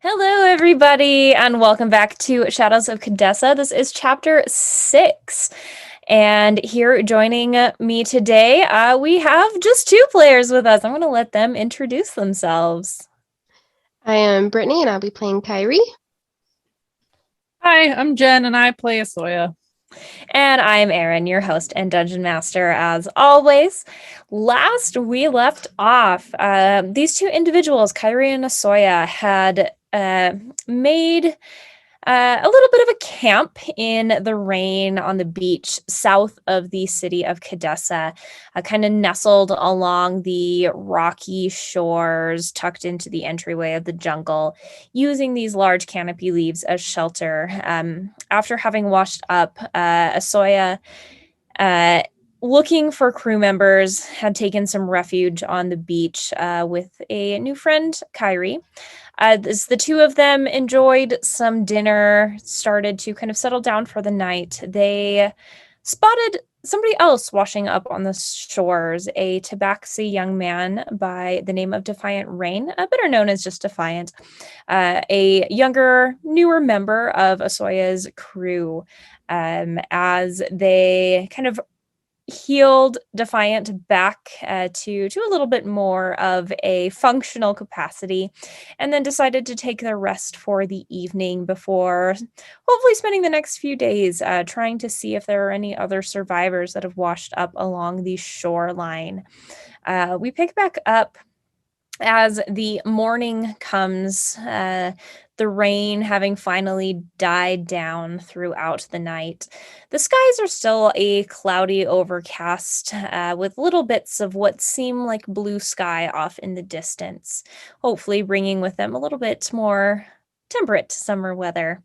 Hello, everybody, and welcome back to Shadows of Khadesa. This is chapter 6. And here joining me today, we have just two players with us. I'm going to let them introduce themselves. I am Brittany and I'll be playing Kairi. Hi, I'm Jen and I play Esoya. And I'm Erin, your host and dungeon master, as always. Last we left off, these two individuals, Kairi and Esoya, had made a little bit of a camp in the rain on the beach south of the city of Khadesa, kind of nestled along the rocky shores, tucked into the entryway of the jungle, using these large canopy leaves as shelter. After having washed up, Asoya, uh, looking for crew members, had taken some refuge on the beach with a new friend, Kairi. As the two of them enjoyed some dinner, started to kind of settle down for the night, they spotted somebody else washing up on the shores, a tabaxi young man by the name of Defiant Rain, better known as just Defiant, a younger, newer member of Asoya's crew. As they kind of healed Defiant back to a little bit more of a functional capacity, and then decided to take their rest for the evening before hopefully spending the next few days trying to see if there are any other survivors that have washed up along the shoreline. We pick back up as the morning comes, the rain having finally died down throughout the night. The skies are still a cloudy overcast, with little bits of what seem like blue sky off in the distance, hopefully bringing with them a little bit more temperate summer weather.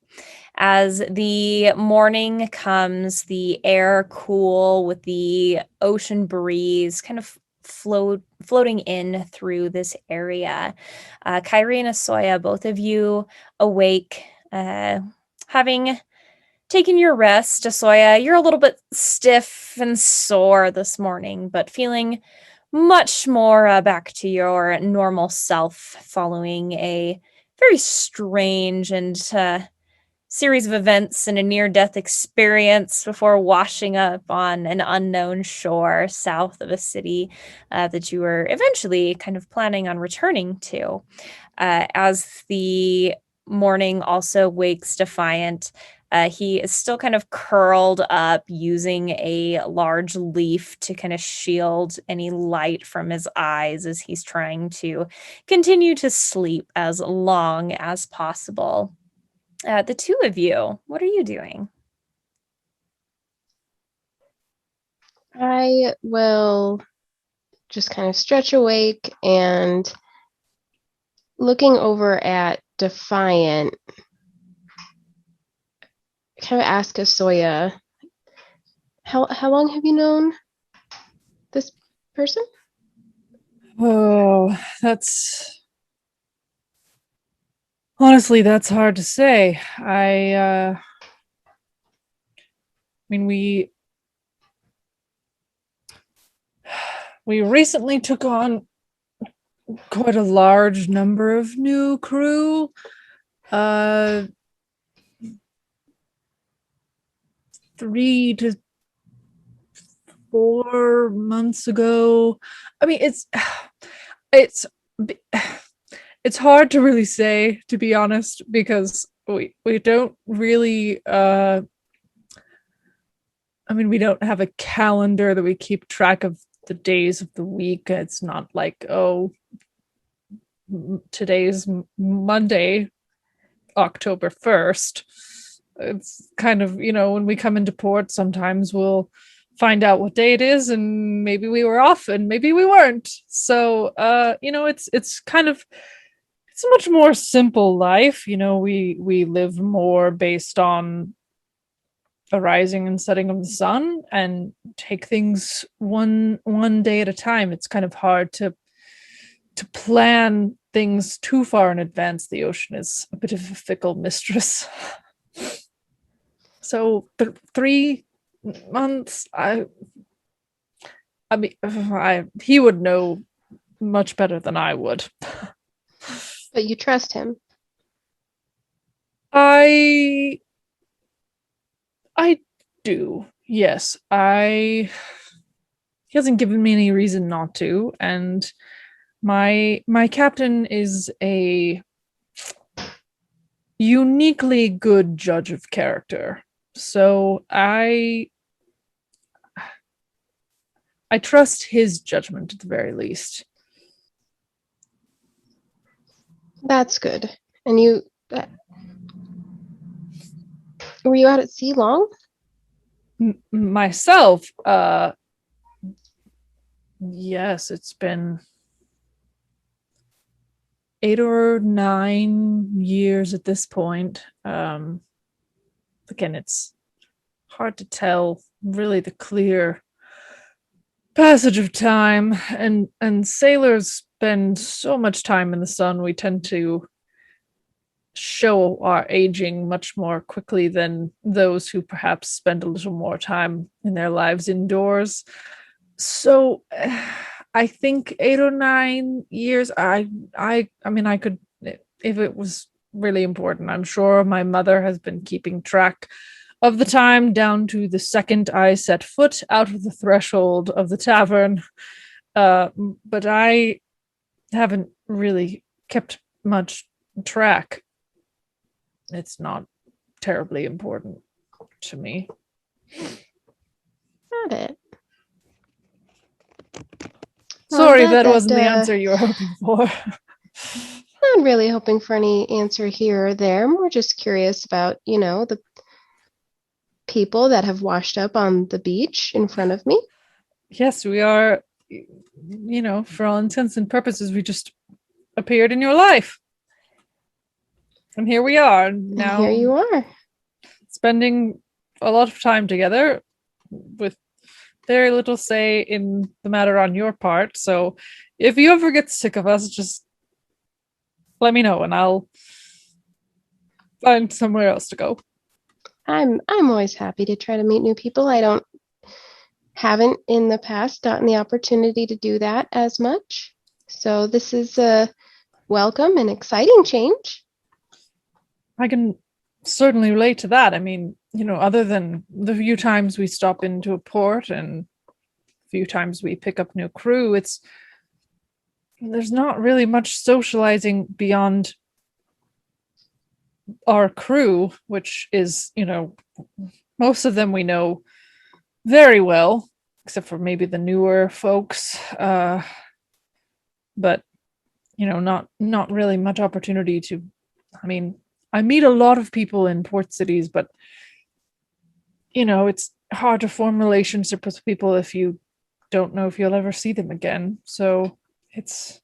As the morning comes, the air cool with the ocean breeze kind of floating in through this area. Kairi and Asoya, both of you awake, having taken your rest. Asoya, you're a little bit stiff and sore this morning, but feeling much more back to your normal self following a very strange and series of events and a near death experience before washing up on an unknown shore south of a city that you were eventually kind of planning on returning to. As the morning also wakes Defiant, he is still kind of curled up using a large leaf to kind of shield any light from his eyes as he's trying to continue to sleep as long as possible. The two of you, what are you doing? I will just kind of stretch awake and looking over at Defiant, kind of ask Asoya, how long have you known this person? Oh, that's honestly that's hard to say. I mean we recently took on quite a large number of new crew. Uh 3 to 4 months ago. I mean it's it's hard to really say, to be honest, because we don't really I mean, we don't have a calendar that we keep track of the days of the week. It's not like, oh, today's Monday, October 1st. It's kind of, when we come into port, sometimes we'll find out what day it is, and maybe we were off and maybe we weren't. So, it's kind of, it's a much more simple life. We live more based on a rising and setting of the sun and take things one day at a time. It's kind of hard to plan things too far in advance. The ocean is a bit of a fickle mistress. So 3 months, I mean, he would know much better than I would. But you trust him. I do. Yes. He hasn't given me any reason not to, and my captain is a uniquely good judge of character. So I trust his judgment at the very least. That's good. And you were you out at sea long? Myself, yes, it's been 8 or 9 years at this point. Again, it's hard to tell really the clear passage of time, and sailors spend so much time in the sun. We tend to show our aging much more quickly than those who perhaps spend a little more time in their lives indoors. So I think 8 or 9 years. I mean, I could, if it was really important. I'm sure my mother has been keeping track of the time down to the second I set foot out of the threshold of the tavern. But I haven't really kept much track. It's not terribly important to me. Got it. Sorry, that wasn't the answer you were hoping for. Not really hoping for any answer here or there. We're just curious about, the people that have washed up on the beach in front of me. Yes, we are, for all intents and purposes, we just appeared in your life. And here we are now. And here you are. Spending a lot of time together with very little say in the matter on your part. So if you ever get sick of us, just let me know and I'll find somewhere else to go. I'm always happy to try to meet new people. I haven't in the past gotten the opportunity to do that as much. So this is a welcome and exciting change. I can certainly relate to that. I mean, other than the few times we stop into a port and a few times we pick up new crew, there's not really much socializing beyond our crew, which is, most of them we know very well, except for maybe the newer folks. But, not really much opportunity to, I meet a lot of people in port cities, but, it's hard to form relationships with people if you don't know if you'll ever see them again. So it's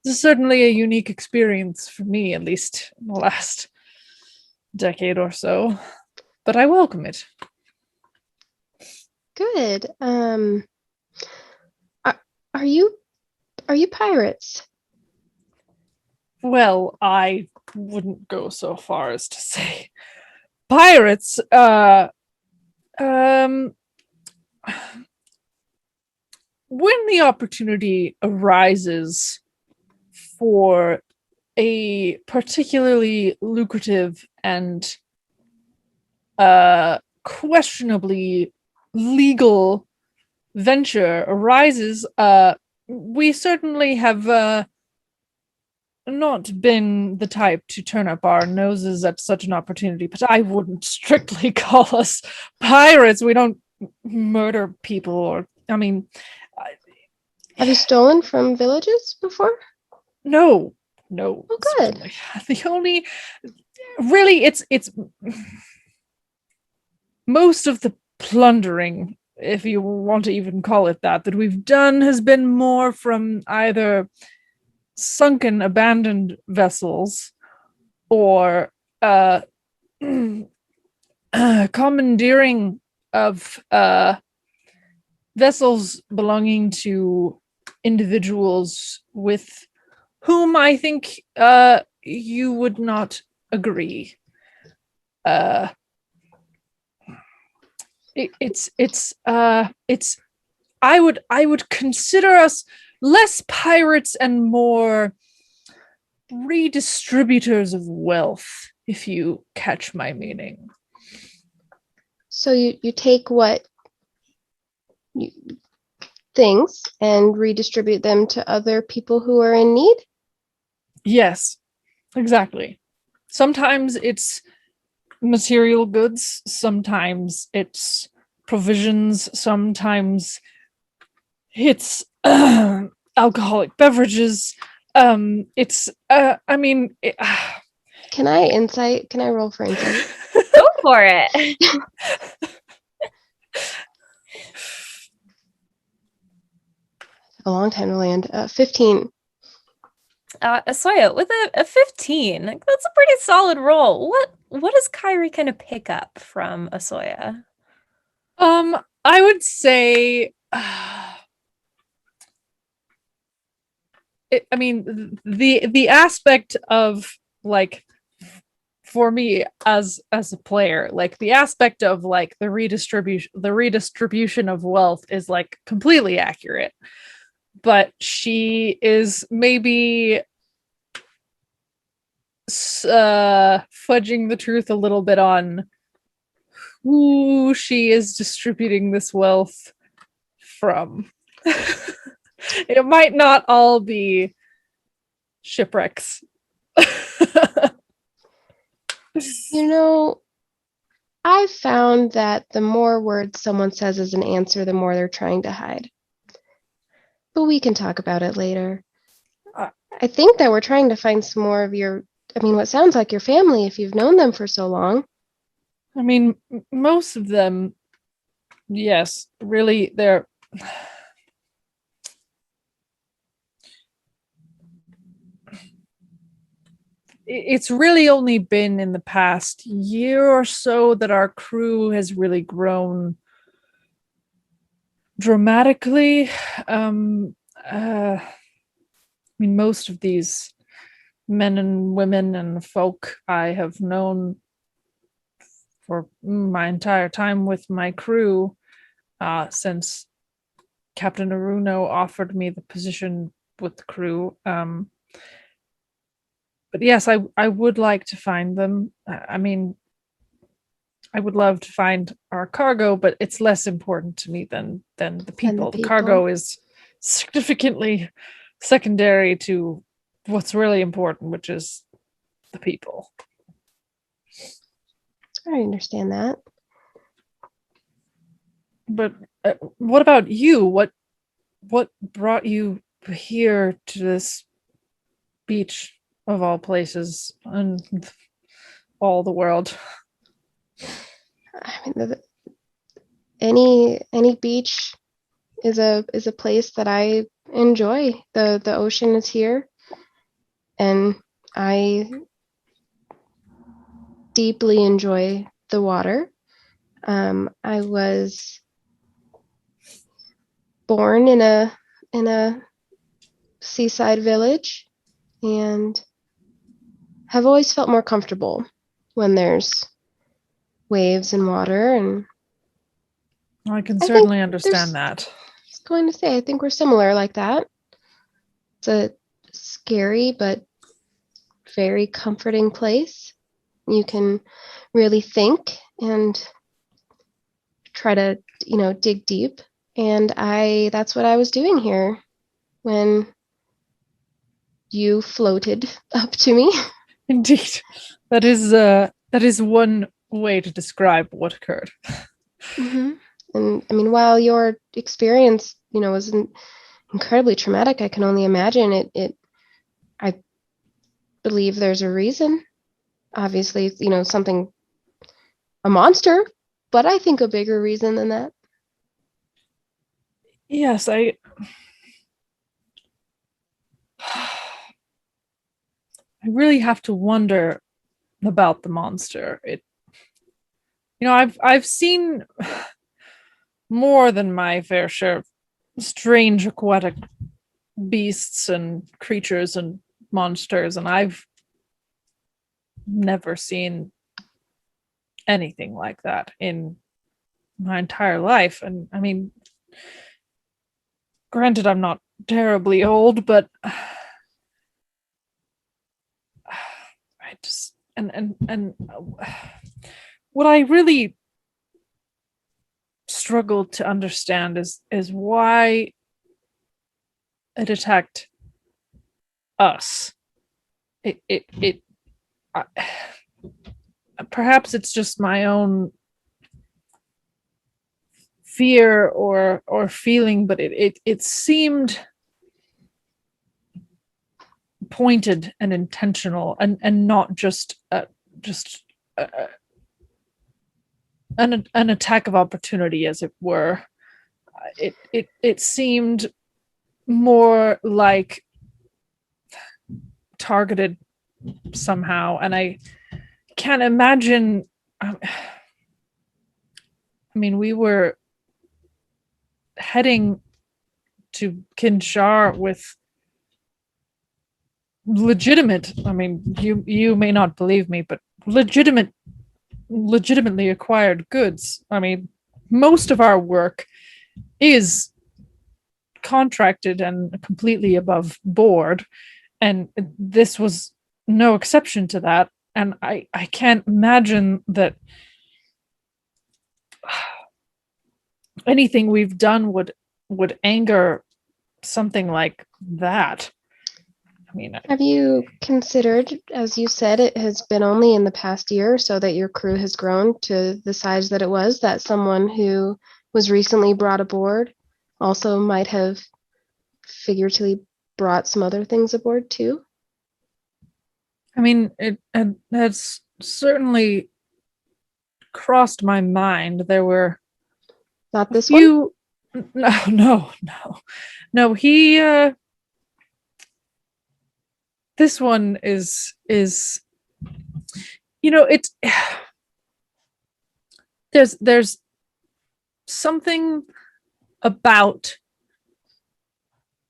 certainly a unique experience for me, at least in the last decade or so. But I welcome it. Good. Are you pirates? Well, I wouldn't go so far as to say pirates. When the opportunity arises for a particularly lucrative and questionably legal venture arises, we certainly have not been the type to turn up our noses at such an opportunity, but I wouldn't strictly call us pirates. We don't murder people or, Have you stolen from villages before? No. Oh, good. Certainly. The only, really, it's most of the plundering, if you want to even call it that we've done has been more from either sunken, abandoned vessels or commandeering of vessels belonging to individuals with whom I think you would not agree. I would consider us less pirates and more redistributors of wealth, if you catch my meaning. So you take what things and redistribute them to other people who are in need? Yes, exactly. Sometimes it's material goods, sometimes it's provisions, sometimes it's alcoholic beverages. It's I mean it, Can I roll for insight? Go for it. A long time to land. 15. Esoya, with a 15, that's a pretty solid roll. What does Kairi kind of pick up from Esoya? I would say I mean the aspect of like for me as a player, like the aspect of like the redistribution of wealth is like completely accurate, but she is maybe fudging the truth a little bit on who she is distributing this wealth from. It might not all be shipwrecks. You know, I've found that the more words someone says as an answer, the more they're trying to hide. But we can talk about it later. I think that we're trying to find some more of what sounds like your family if you've known them for so long. I mean, most of them, yes, really, they're. It's really only been in the past year or so that our crew has really grown dramatically. I mean, most of these men and women and folk I have known for my entire time with my crew, since Captain Aruno offered me the position with the crew. But yes, I would like to find them. I mean, I would love to find our cargo, but it's less important to me than the people. The cargo is significantly secondary to what's really important, which is the people. I understand that. But what about you? What brought you here to this beach of all places and all the world? I mean, any beach is a place that I enjoy. The ocean is here, and I deeply enjoy the water. I was born in a seaside village and have always felt more comfortable when there's waves and water, and I can certainly understand that. I was going to say, I think we're similar like that. It's a scary but very comforting place. You can really think and try to, dig deep. And that's what I was doing here when you floated up to me. Indeed. That is one way to describe what occurred. Mm-hmm. And I mean, while your experience, was incredibly traumatic, I can only imagine I believe there's a reason. Obviously, something, a monster, but I think a bigger reason than that. Yes, I really have to wonder about the monster. I've seen more than my fair share of strange aquatic beasts and creatures and monsters, and I've never seen anything like that in my entire life. And I mean, granted, I'm not terribly old, but I just and what I really struggle to understand is why it attacked us. It I, perhaps it's just my own fear or feeling, but it seemed pointed and intentional, and not just uh, an attack of opportunity, as it were. It seemed more like targeted somehow, and I can't imagine. I mean, we were heading to Kinshar with legitimate, I mean, you may not believe me, but legitimately acquired goods. I mean, most of our work is contracted and completely above board, and this was no exception to that. And I can't imagine that anything we've done would anger something like that. I mean, Have you considered, as you said, it has been only in the past year or so that your crew has grown to the size that it was, that someone who was recently brought aboard also might have figuratively brought some other things aboard too? I mean, it has certainly crossed my mind. There were Not a this one? few. No. He. This one is. It's. There's something about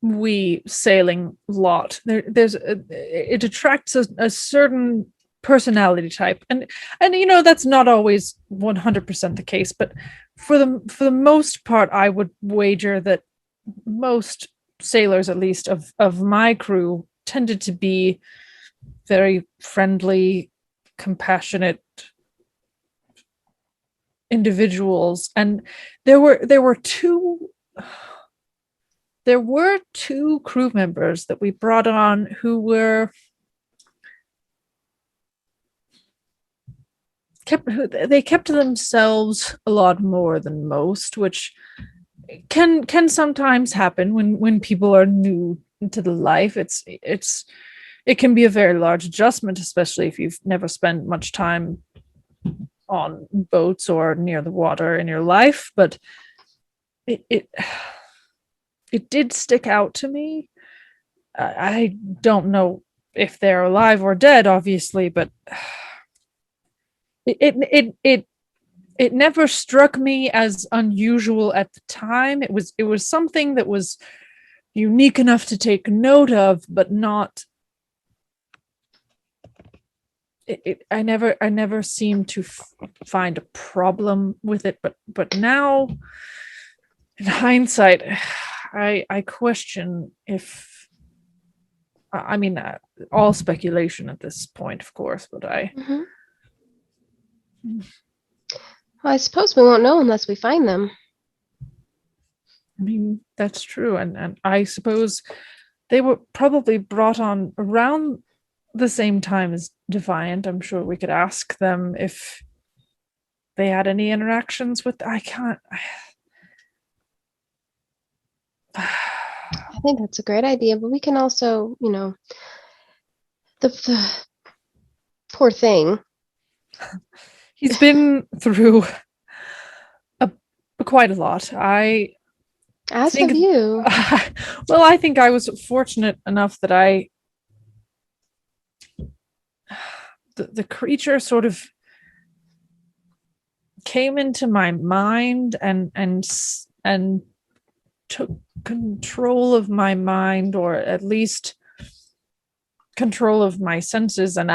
we sailing lot. It attracts a certain personality type, and that's not always 100% the case, but for the most part, I would wager that most sailors, at least of my crew, tended to be very friendly, compassionate individuals. And there were two crew members that we brought on who were kept to themselves a lot more than most, which can sometimes happen when people are new to the life. It can be a very large adjustment, especially if you've never spent much time on boats or near the water in your life. But it did stick out to me. I don't know if they're alive or dead, obviously, but it never struck me as unusual at the time. It was something that was unique enough to take note of, but not. I never seemed to find a problem with it, but now, in hindsight, I question if. I mean, all speculation at this point, of course, but Mm-hmm. Well, I suppose we won't know unless we find them. I mean, that's true. And I suppose they were probably brought on around the same time as Defiant. I'm sure we could ask them if they had any interactions with. I can't. I think that's a great idea, but we can also, the poor thing. He's been through quite a lot. As have you. Well, I think I was fortunate enough that the creature sort of came into my mind and took control of my mind, or at least control of my senses, and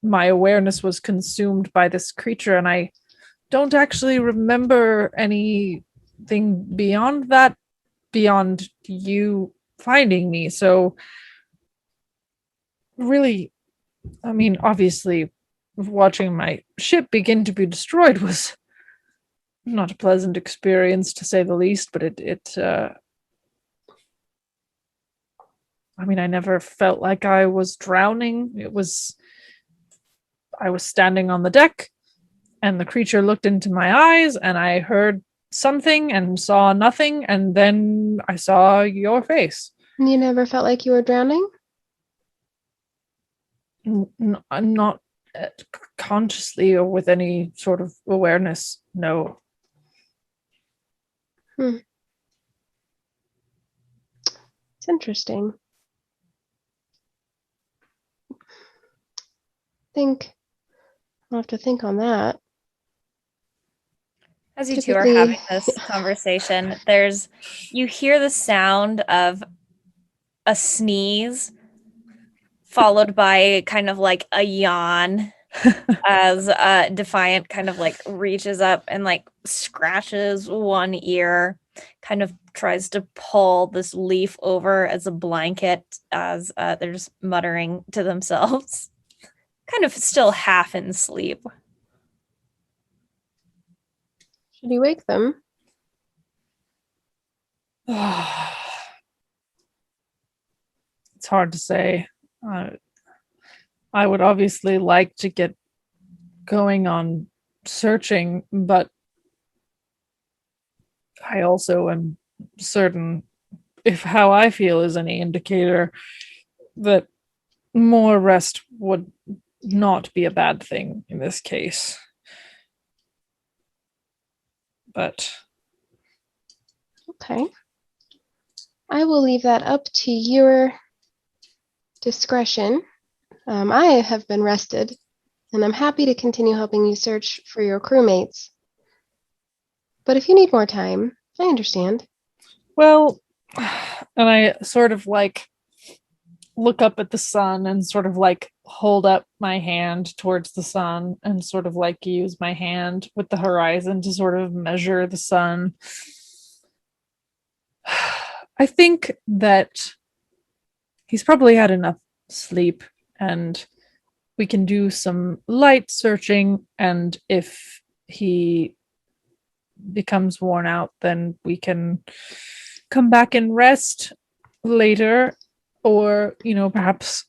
my awareness was consumed by this creature, and I don't actually remember anything beyond that, beyond you finding me. So really, I mean, obviously, watching my ship begin to be destroyed was not a pleasant experience, to say the least, but I mean, I never felt like I was drowning. I was standing on the deck, and the creature looked into my eyes, and I heard something and saw nothing, and then I saw your face. You never felt like you were drowning? Not consciously or with any sort of awareness. No. It's interesting. I'll have to think on that. As you two are having this conversation, you hear the sound of a sneeze followed by kind of like a yawn as Defiant kind of like reaches up and like scratches one ear, kind of tries to pull this leaf over as a blanket as they're just muttering to themselves, kind of still half in sleep. Should you wake them? It's hard to say. I would obviously like to get going on searching, but I also am certain, if how I feel is any indicator, that more rest would not be a bad thing in this case. But okay, I will leave that up to your discretion. I have been rested, and I'm happy to continue helping you search for your crewmates. But if you need more time, I understand. Well, and I sort of like look up at the sun and sort of like hold up my hand towards the sun and sort of like use my hand with the horizon to sort of measure the sun. I think that he's probably had enough sleep and we can do some light searching, and if he becomes worn out, then we can come back and rest later, or perhaps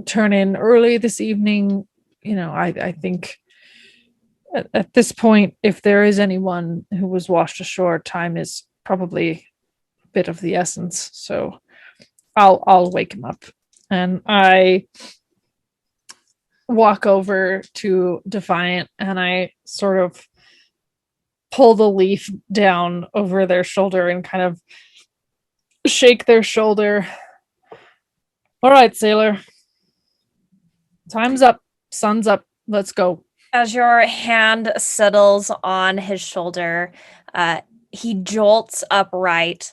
turn in early this evening. I think at this point, if there is anyone who was washed ashore, time is probably a bit of the essence. So I'll wake him up, and I walk over to Defiant and I sort of pull the leaf down over their shoulder and kind of shake their shoulder. All right, sailor. Time's up. Sun's up. Let's go. As your hand settles on his shoulder, he jolts upright,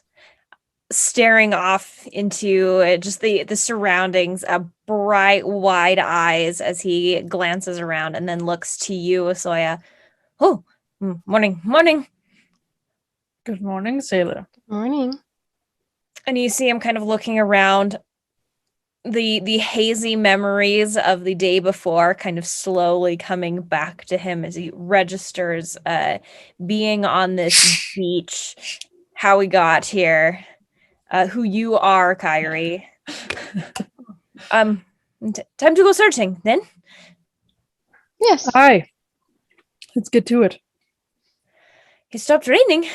staring off into just the surroundings, bright, wide eyes as he glances around and then looks to you, Esoya. Oh, morning. Good morning, sailor. Good morning. And you see him kind of looking around, the hazy memories of the day before kind of slowly coming back to him as he registers being on this beach, how we got here, who you are, Kairi. Time to go searching then. Yes. Aye. Let's get to it. It stopped raining.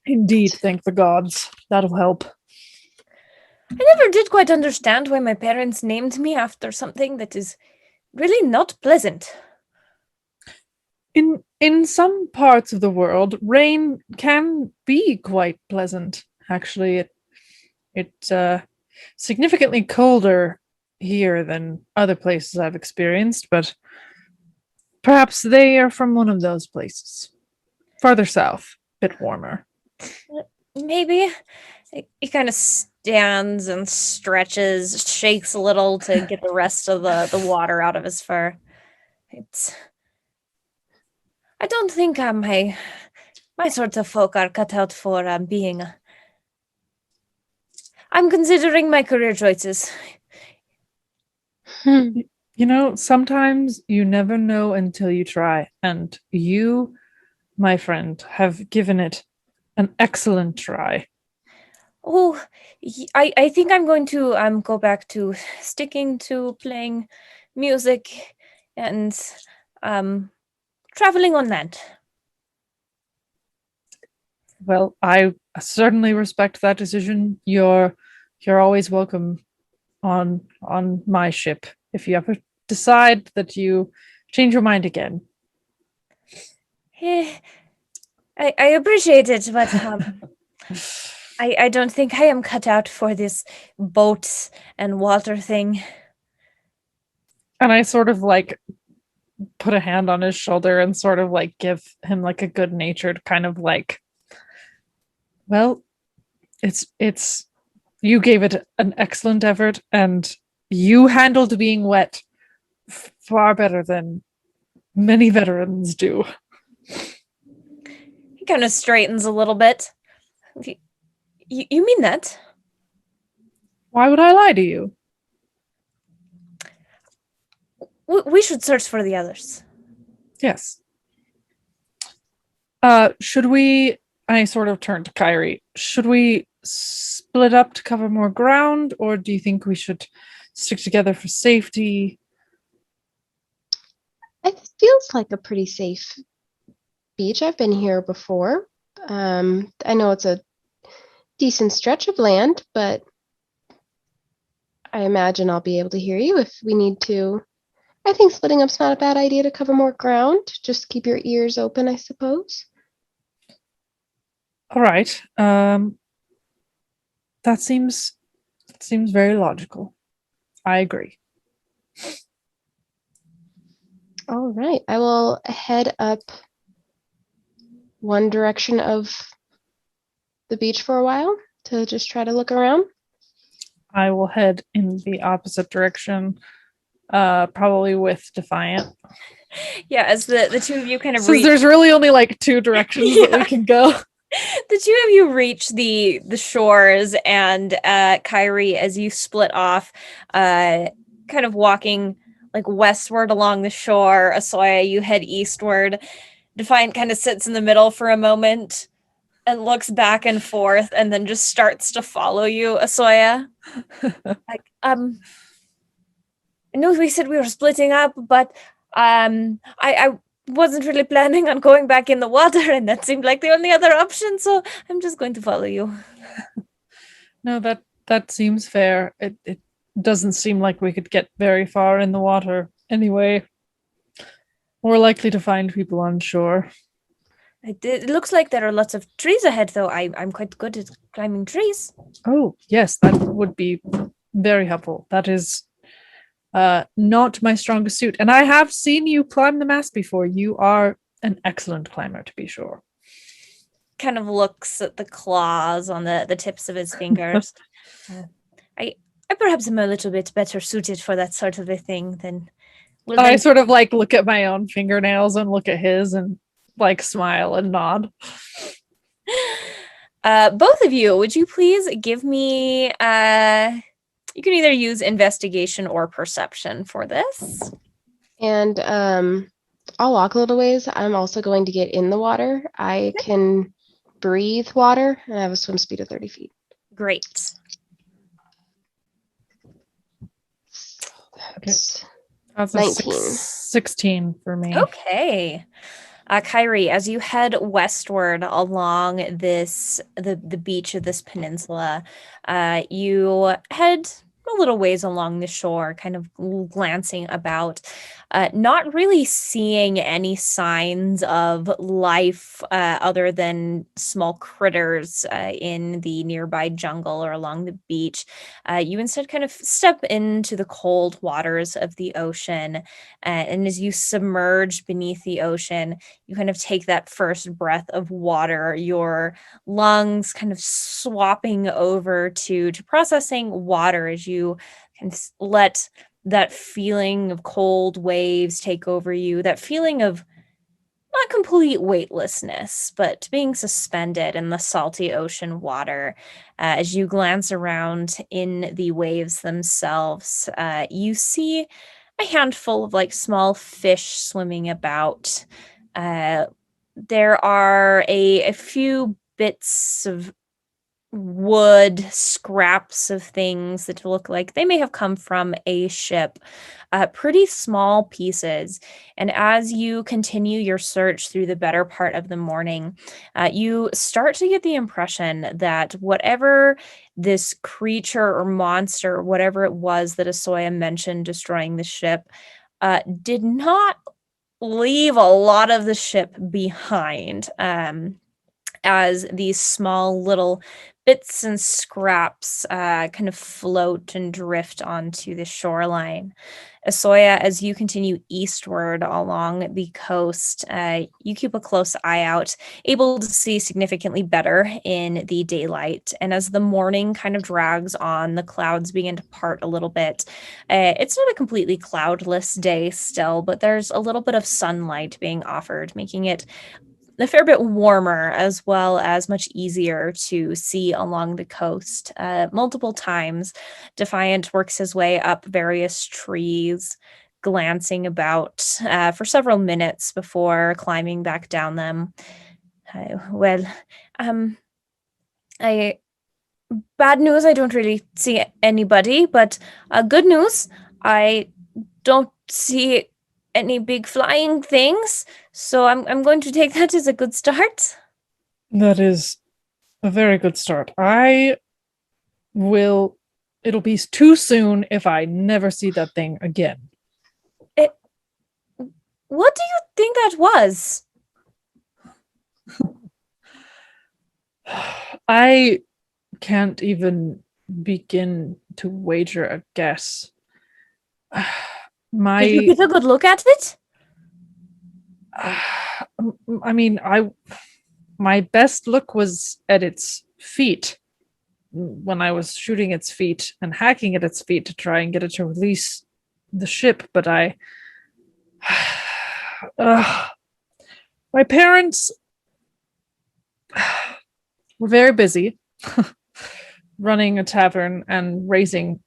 Indeed, thank the gods. That'll help. I never did quite understand why my parents named me after something that is really not pleasant. In some parts of the world, rain can be quite pleasant. Actually, it's significantly colder here than other places I've experienced, but perhaps they are from one of those places. Farther south, a bit warmer. Maybe. He kind of stands and stretches, shakes a little to get the rest of the water out of his fur. I don't think my sort of folk are cut out for being. I'm considering my career choices. You know, sometimes you never know until you try. And you, my friend, have given it an excellent try. Oh, I think I'm going to go back to sticking to playing music and um traveling on land. Well, I certainly respect that decision. You're always welcome on my ship if you ever decide that you change your mind again. Eh, I appreciate it, but I don't think I am cut out for this boat and water thing. And I sort of like put a hand on his shoulder and sort of like give him like a good natured kind of like, well, it's you gave it an excellent effort and you handled being wet far better than many veterans do. He kind of straightens a little bit. You mean that? Why would I lie to you? We should search for the others. Yes. Should we? I sort of turned to Kairi. Should we split up to cover more ground, or do you think we should stick together for safety? It feels like a pretty safe beach. I've been here before. I know it's a decent stretch of land, but I imagine I'll be able to hear you if we need to. I think splitting up's not a bad idea to cover more ground. Just keep your ears open, I suppose. All right. That seems very logical. I agree. All right. I will head up one direction of the beach for a while to just try to look around. I will head in the opposite direction, probably with Defiant. Yeah, as the two of you kind of Since there's really only like two directions that we can go. The two of you reach the shores, and Kairi, as you split off, kind of walking like westward along the shore. Esoya, you head eastward. Defiant kind of sits in the middle for a moment and looks back and forth, and then just starts to follow you, Esoya. Like, I know we said we were splitting up, but I wasn't really planning on going back in the water, and that seemed like the only other option, so I'm just going to follow you. No, that seems fair. It doesn't seem like we could get very far in the water anyway. We're likely to find people on shore. It looks like there are lots of trees ahead, though. I'm quite good at climbing trees. Oh, yes, that would be very helpful. That is not my strongest suit. And I have seen you climb the mast before. You are an excellent climber, to be sure. Kind of looks at the claws on the tips of his fingers. I perhaps am a little bit better suited for that sort of a thing than... I sort of like look at my own fingernails and look at his and like smile and nod. Both of you, would you please give me... you can either use investigation or perception for this. And I'll walk a little ways. I'm also going to get in the water. I can breathe water, and I have a swim speed of 30 feet. Great. That's That's 19. 16 for me. Okay. Kairi, as you head westward along the beach of this peninsula, you head a little ways along the shore, kind of glancing about, not really seeing any signs of life other than small critters in the nearby jungle or along the beach. You instead kind of step into the cold waters of the ocean, and as you submerge beneath the ocean, you kind of take that first breath of water, your lungs kind of swapping over to processing water as you kind of let that feeling of cold waves take over you, that feeling of not complete weightlessness, but being suspended in the salty ocean water. As you glance around in the waves themselves, you see a handful of like small fish swimming about. Uh, there are a few bits of wood, scraps of things that look like they may have come from a ship, pretty small pieces. And as you continue your search through the better part of the morning, you start to get the impression that whatever this creature or monster, whatever it was that Esoya mentioned destroying the ship, did not leave a lot of the ship behind. As these small little bits and scraps kind of float and drift onto the shoreline. Esoya, as you continue eastward along the coast, you keep a close eye out, able to see significantly better in the daylight. And as the morning kind of drags on, the clouds begin to part a little bit. It's not a completely cloudless day still, but there's a little bit of sunlight being offered, making it a fair bit warmer, as well as much easier to see along the coast. Multiple times, Defiant works his way up various trees, glancing about for several minutes before climbing back down them. Well, I bad news. I don't really see anybody, but good news. I don't see any big flying things, so I'm going to take that as a good start. That is a very good start. It'll be too soon if I never see that thing again. What do you think that was? I can't even begin to wager a guess. Did you get a good look at it? I mean, my best look was at its feet when I was shooting its feet and hacking at its feet to try and get it to release the ship, but my parents were very busy running a tavern and raising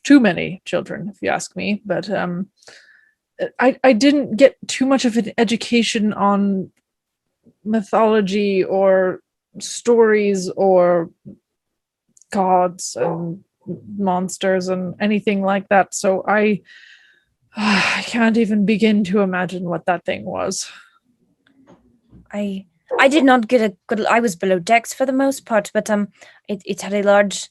too many children, if you ask me. But I didn't get too much of an education on mythology or stories or gods and monsters and anything like that. So I can't even begin to imagine what that thing was. I did not get a good. I was below decks for the most part, but it had a large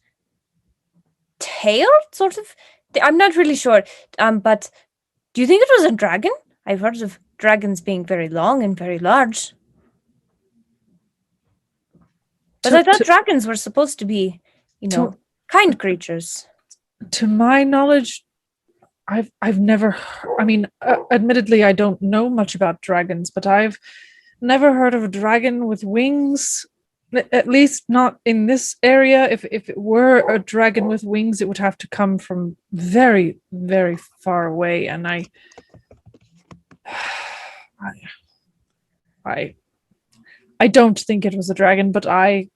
tail, sort of. I'm not really sure. But do you think it was a dragon? I've heard of dragons being very long and very large. But I thought dragons were supposed to be, kind creatures. To my knowledge, I've never. I mean, admittedly, I don't know much about dragons, but I've never heard of a dragon with wings. At least not in this area. If it were a dragon with wings, it would have to come from very, very far away. And I don't think it was a dragon, but I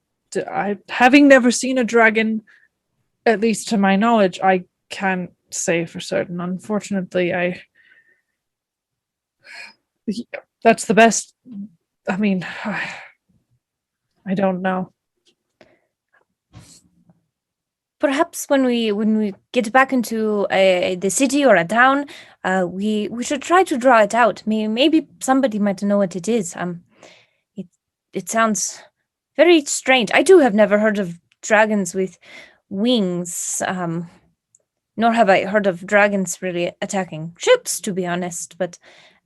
having never seen a dragon, at least to my knowledge, I can't say for certain. Unfortunately, that's the best. I mean, I don't know. Perhaps when we get back into the city or a town, we should try to draw it out. Maybe somebody might know what it is. It sounds very strange. I too have never heard of dragons with wings. Nor have I heard of dragons really attacking ships, to be honest. But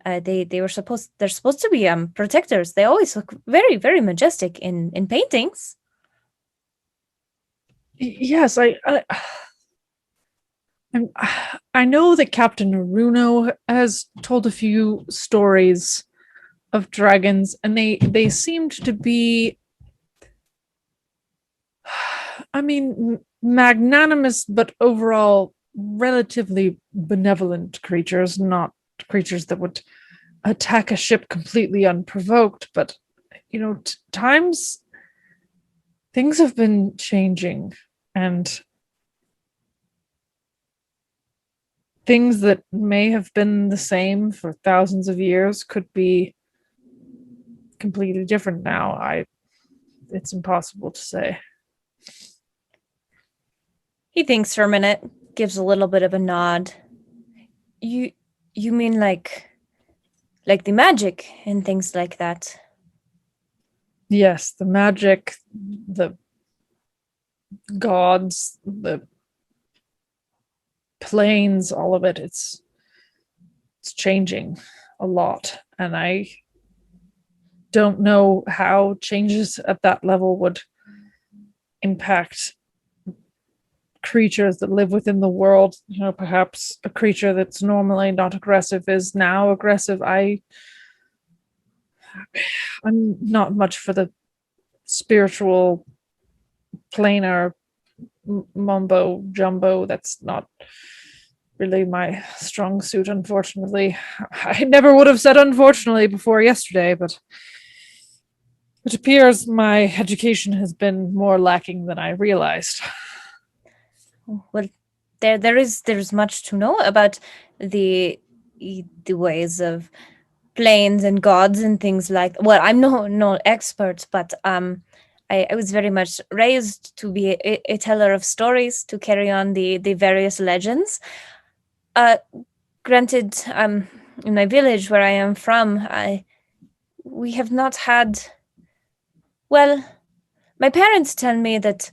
they're supposed to be protectors. They always look very, very majestic in paintings. Yes, I know that Captain Aruno has told a few stories of dragons, and they seemed to be, I mean, magnanimous, but overall relatively benevolent creatures, not creatures that would attack a ship completely unprovoked, but things have been changing, and things that may have been the same for thousands of years could be completely different now. It's impossible to say. He thinks for a minute, gives a little bit of a nod. You mean like the magic and things like that? Yes, the magic, the gods, the planes, all of it, it's changing a lot, and I don't know how changes at that level would impact creatures that live within the world. Perhaps a creature that's normally not aggressive is now aggressive. I'm not much for the spiritual planar mumbo jumbo. That's not really my strong suit, unfortunately. I never would have said unfortunately before yesterday, but it appears my education has been more lacking than I realized. Well, there's much to know about the ways of planes and gods and things like. Well, I'm no expert, but I was very much raised to be a teller of stories, to carry on the various legends. Granted, in my village where I am from, we have not had. Well, my parents tell me that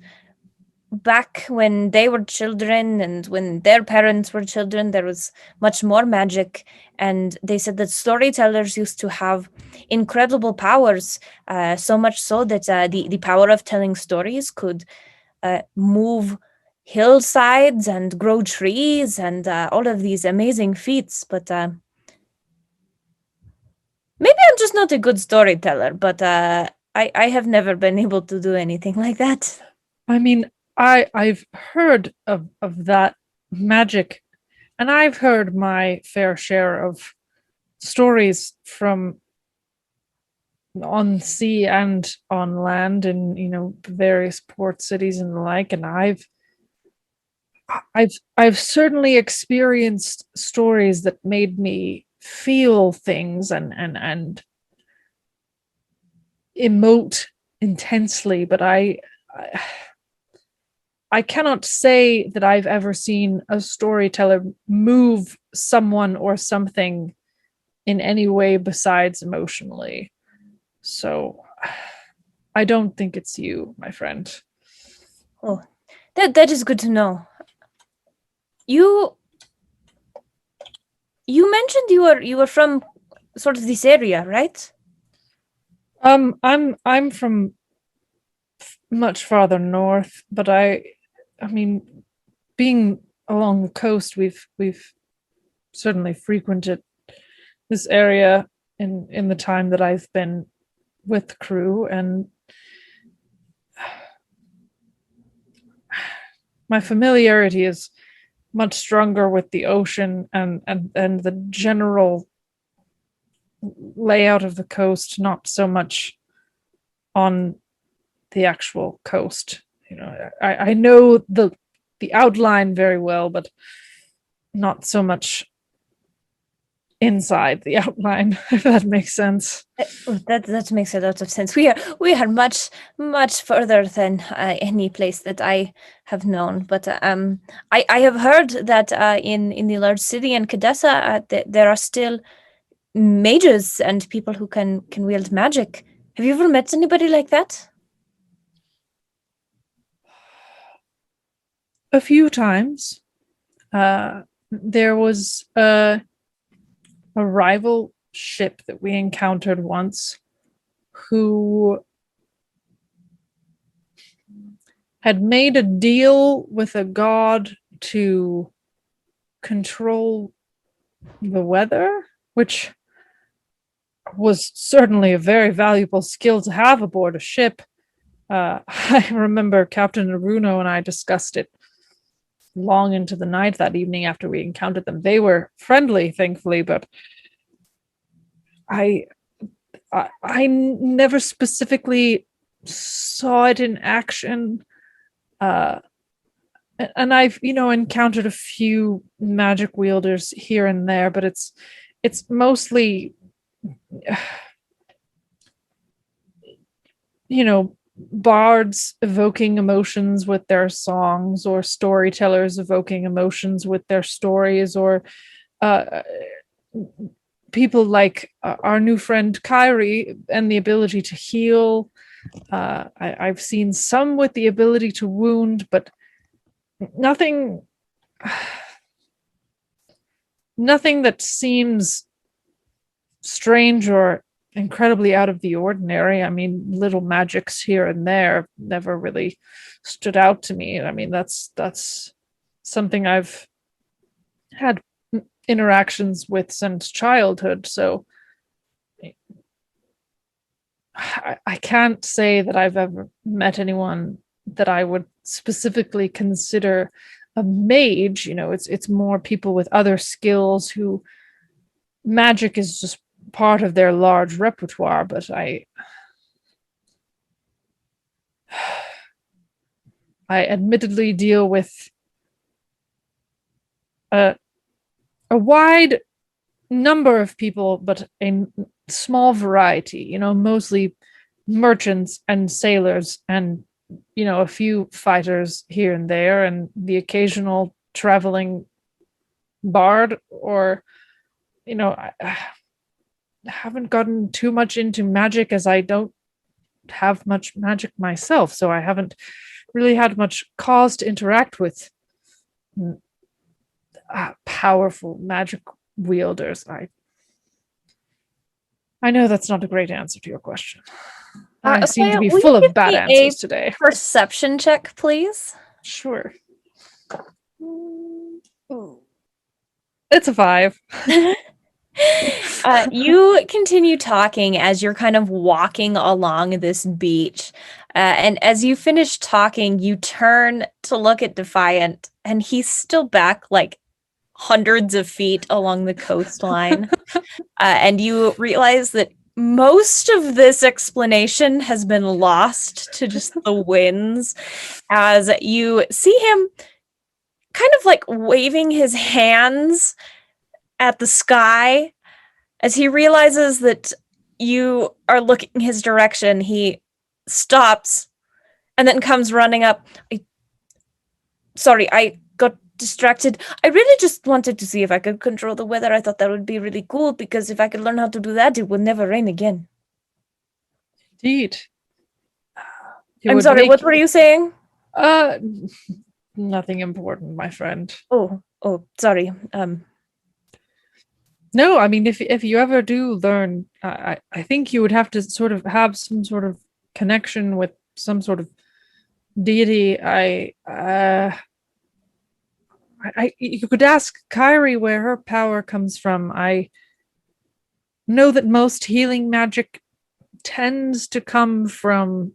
back when they were children and when their parents were children, there was much more magic, and they said that storytellers used to have incredible powers, so much so that the power of telling stories could move hillsides and grow trees and all of these amazing feats. But maybe I'm just not a good storyteller, but I have never been able to do anything like that. I mean, I've heard of that magic, and I've heard my fair share of stories from on sea and on land, and various port cities and the like, and I've certainly experienced stories that made me feel things and emote intensely, but I cannot say that I've ever seen a storyteller move someone or something in any way besides emotionally. So I don't think it's you, my friend. Oh, that is good to know. You mentioned you were from sort of this area, right? I'm from much farther north, but I mean, being along the coast, we've certainly frequented this area in the time that I've been with the crew, and my familiarity is much stronger with the ocean and the general layout of the coast, not so much on the actual coast. I know the outline very well, but not so much inside the outline, if that makes sense. That makes a lot of sense. We are much further than any place that I have known. But I have heard that in the large city in Khadesa, there are still mages and people who can wield magic. Have you ever met anybody like that? A few times. There was a rival ship that we encountered once who had made a deal with a god to control the weather, which was certainly a very valuable skill to have aboard a ship. I remember Captain Aruno and I discussed it long into the night that evening after we encountered them. They were friendly, thankfully, but I never specifically saw it in action. And I've, encountered a few magic wielders here and there, but it's mostly, bards evoking emotions with their songs, or storytellers evoking emotions with their stories, or uh, people like our new friend Kairi and the ability to heal. I've seen some with the ability to wound, but nothing that seems strange or incredibly out of the ordinary. I mean, little magics here and there never really stood out to me. I mean, that's something I've had interactions with since childhood, so I can't say that I've ever met anyone that I would specifically consider a mage. It's more people with other skills who magic is just part of their large repertoire, but I admittedly deal with a wide number of people, but a small variety, mostly merchants and sailors, and a few fighters here and there, and the occasional traveling bard, or I haven't gotten too much into magic, as I don't have much magic myself, so I haven't really had much cause to interact with powerful magic wielders. I know that's not a great answer to your question. I seem to be will full you of give bad me answers a today. perception check, please? Sure. It's a 5. You continue talking as you're kind of walking along this beach. And as you finish talking, you turn to look at Defiant, and he's still back like hundreds of feet along the coastline. And you realize that most of this explanation has been lost to just the winds, as you see him kind of like waving his hands at the sky. As he realizes that you are looking his direction, he stops and then comes running up. Sorry, I got distracted. I really just wanted to see if I could control the weather. I thought that would be really cool, because if I could learn how to do that, it would never rain again. Indeed. I'm sorry, what were you saying? Nothing important, my friend. Oh, sorry. No, I mean, if you ever do learn, I think you would have to sort of have some sort of connection with some sort of deity. You could ask Kairi where her power comes from. I know that most healing magic tends to come from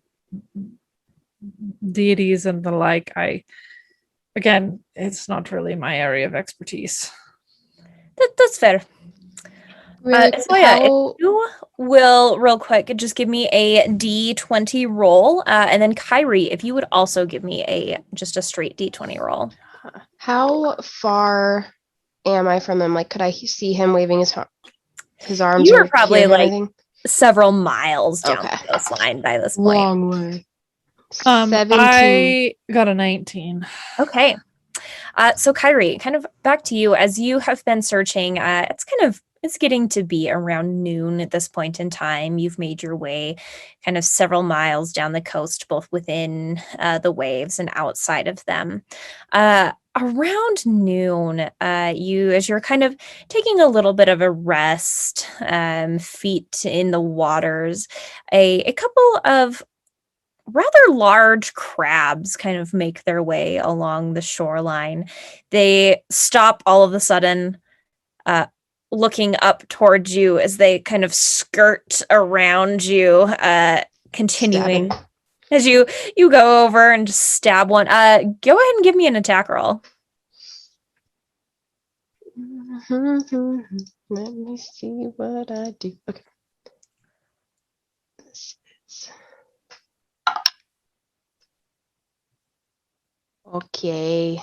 deities and the like. Again, it's not really my area of expertise. That's fair. Esoya, if you will, real quick, just give me a D20 roll, and then Kairi, if you would also give me just a straight D20 roll. How far am I from him? Like, could I see him waving his arms? You are probably like anything? several miles down the coastline by this point. Long way. 17. I got a 19. Okay. So Kairi, kind of back to you. As you have been searching, it's getting to be around noon at this point in time. You've made your way kind of several miles down the coast, both within the waves and outside of them. Around noon, as you're kind of taking a little bit of a rest, feet in the waters, a couple of rather large crabs kind of make their way along the shoreline. They stop all of a sudden, looking up towards you as they kind of skirt around you, continuing. Stabbing. As you go over and just stab one. Go ahead and give me an attack roll. Let me see what I do. Okay. This is... Okay.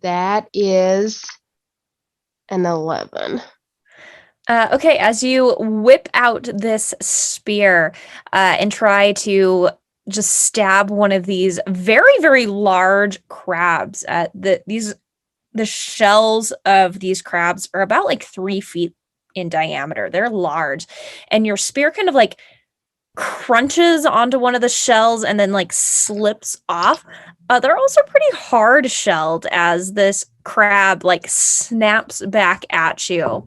That is an 11. Okay, as you whip out this spear and try to just stab one of these very, very large crabs, the shells of these crabs are about like 3 feet in diameter. They're large, and your spear kind of like crunches onto one of the shells and then like slips off. They're also pretty hard shelled as this crab like snaps back at you.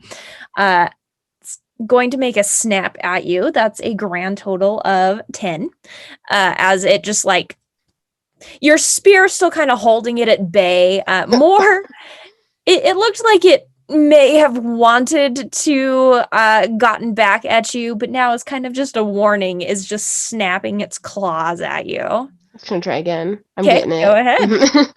Uh, going to make a snap at you. That's a grand total of 10. As it just like your spear still kind of holding it at bay. It looked like it may have wanted to gotten back at you, but now it's kind of just a warning, is just snapping its claws at you. I'm just gonna try again. I'm Okay, getting it. go ahead.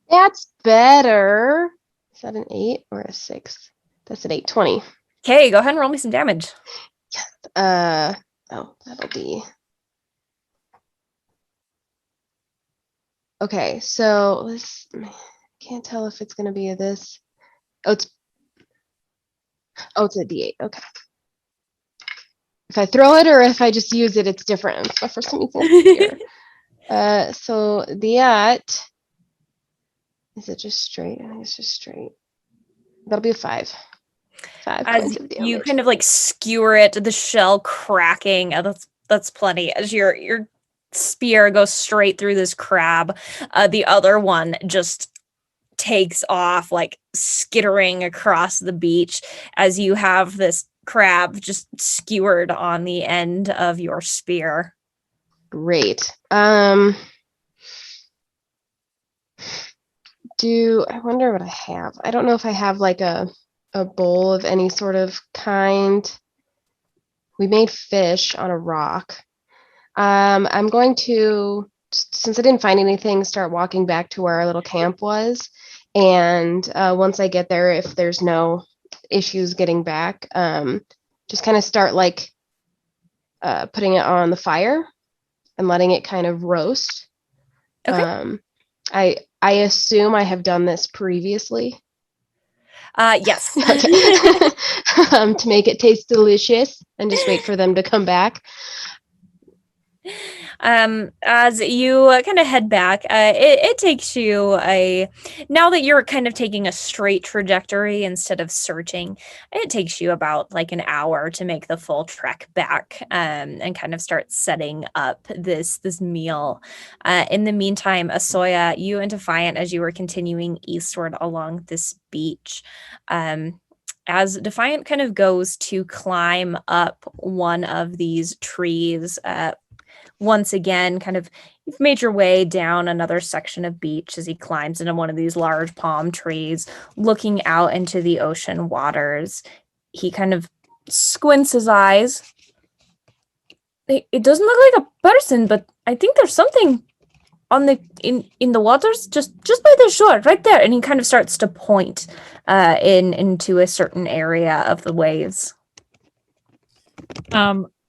That's better. Is that an 8 or a 6? That's an 8. 20. Okay, go ahead and roll me some damage. Oh, that'll be... Okay, so let's... Can't tell if it's gonna be a this. It's a D8. Okay. If I throw it or if I just use it, it's different. It's my first time using it here. So that... Is it just straight? I think it's just straight. That'll be a 5. 5 As points of damage. you kind of like skewer it, the shell cracking. That's plenty. As your spear goes straight through this crab, the other one just takes off, like skittering across the beach as you have this crab just skewered on the end of your spear. Great. I wonder what I have. I don't know if I have like a bowl of any sort of kind. We made fish on a rock. I'm going to, since I didn't find anything, start walking back to where our little camp was. And once I get there, if there's no issues getting back, just kind of start like putting it on the fire and letting it kind of roast. Okay. I assume I have done this previously. Yes. Okay. To make it taste delicious and just wait for them to come back. As you kind of head back, it takes you now that you're kind of taking a straight trajectory instead of searching, it takes you about like an hour to make the full trek back, and kind of start setting up this meal. In the meantime, Esoya, you and Defiant, as you were continuing eastward along this beach, as Defiant kind of goes to climb up one of these trees, once again, kind of you've made your way down another section of beach as he climbs into one of these large palm trees, looking out into the ocean waters. He kind of squints his eyes. It doesn't look like a person, but I think there's something on the in the waters just by the shore, right there. And he kind of starts to point into a certain area of the waves.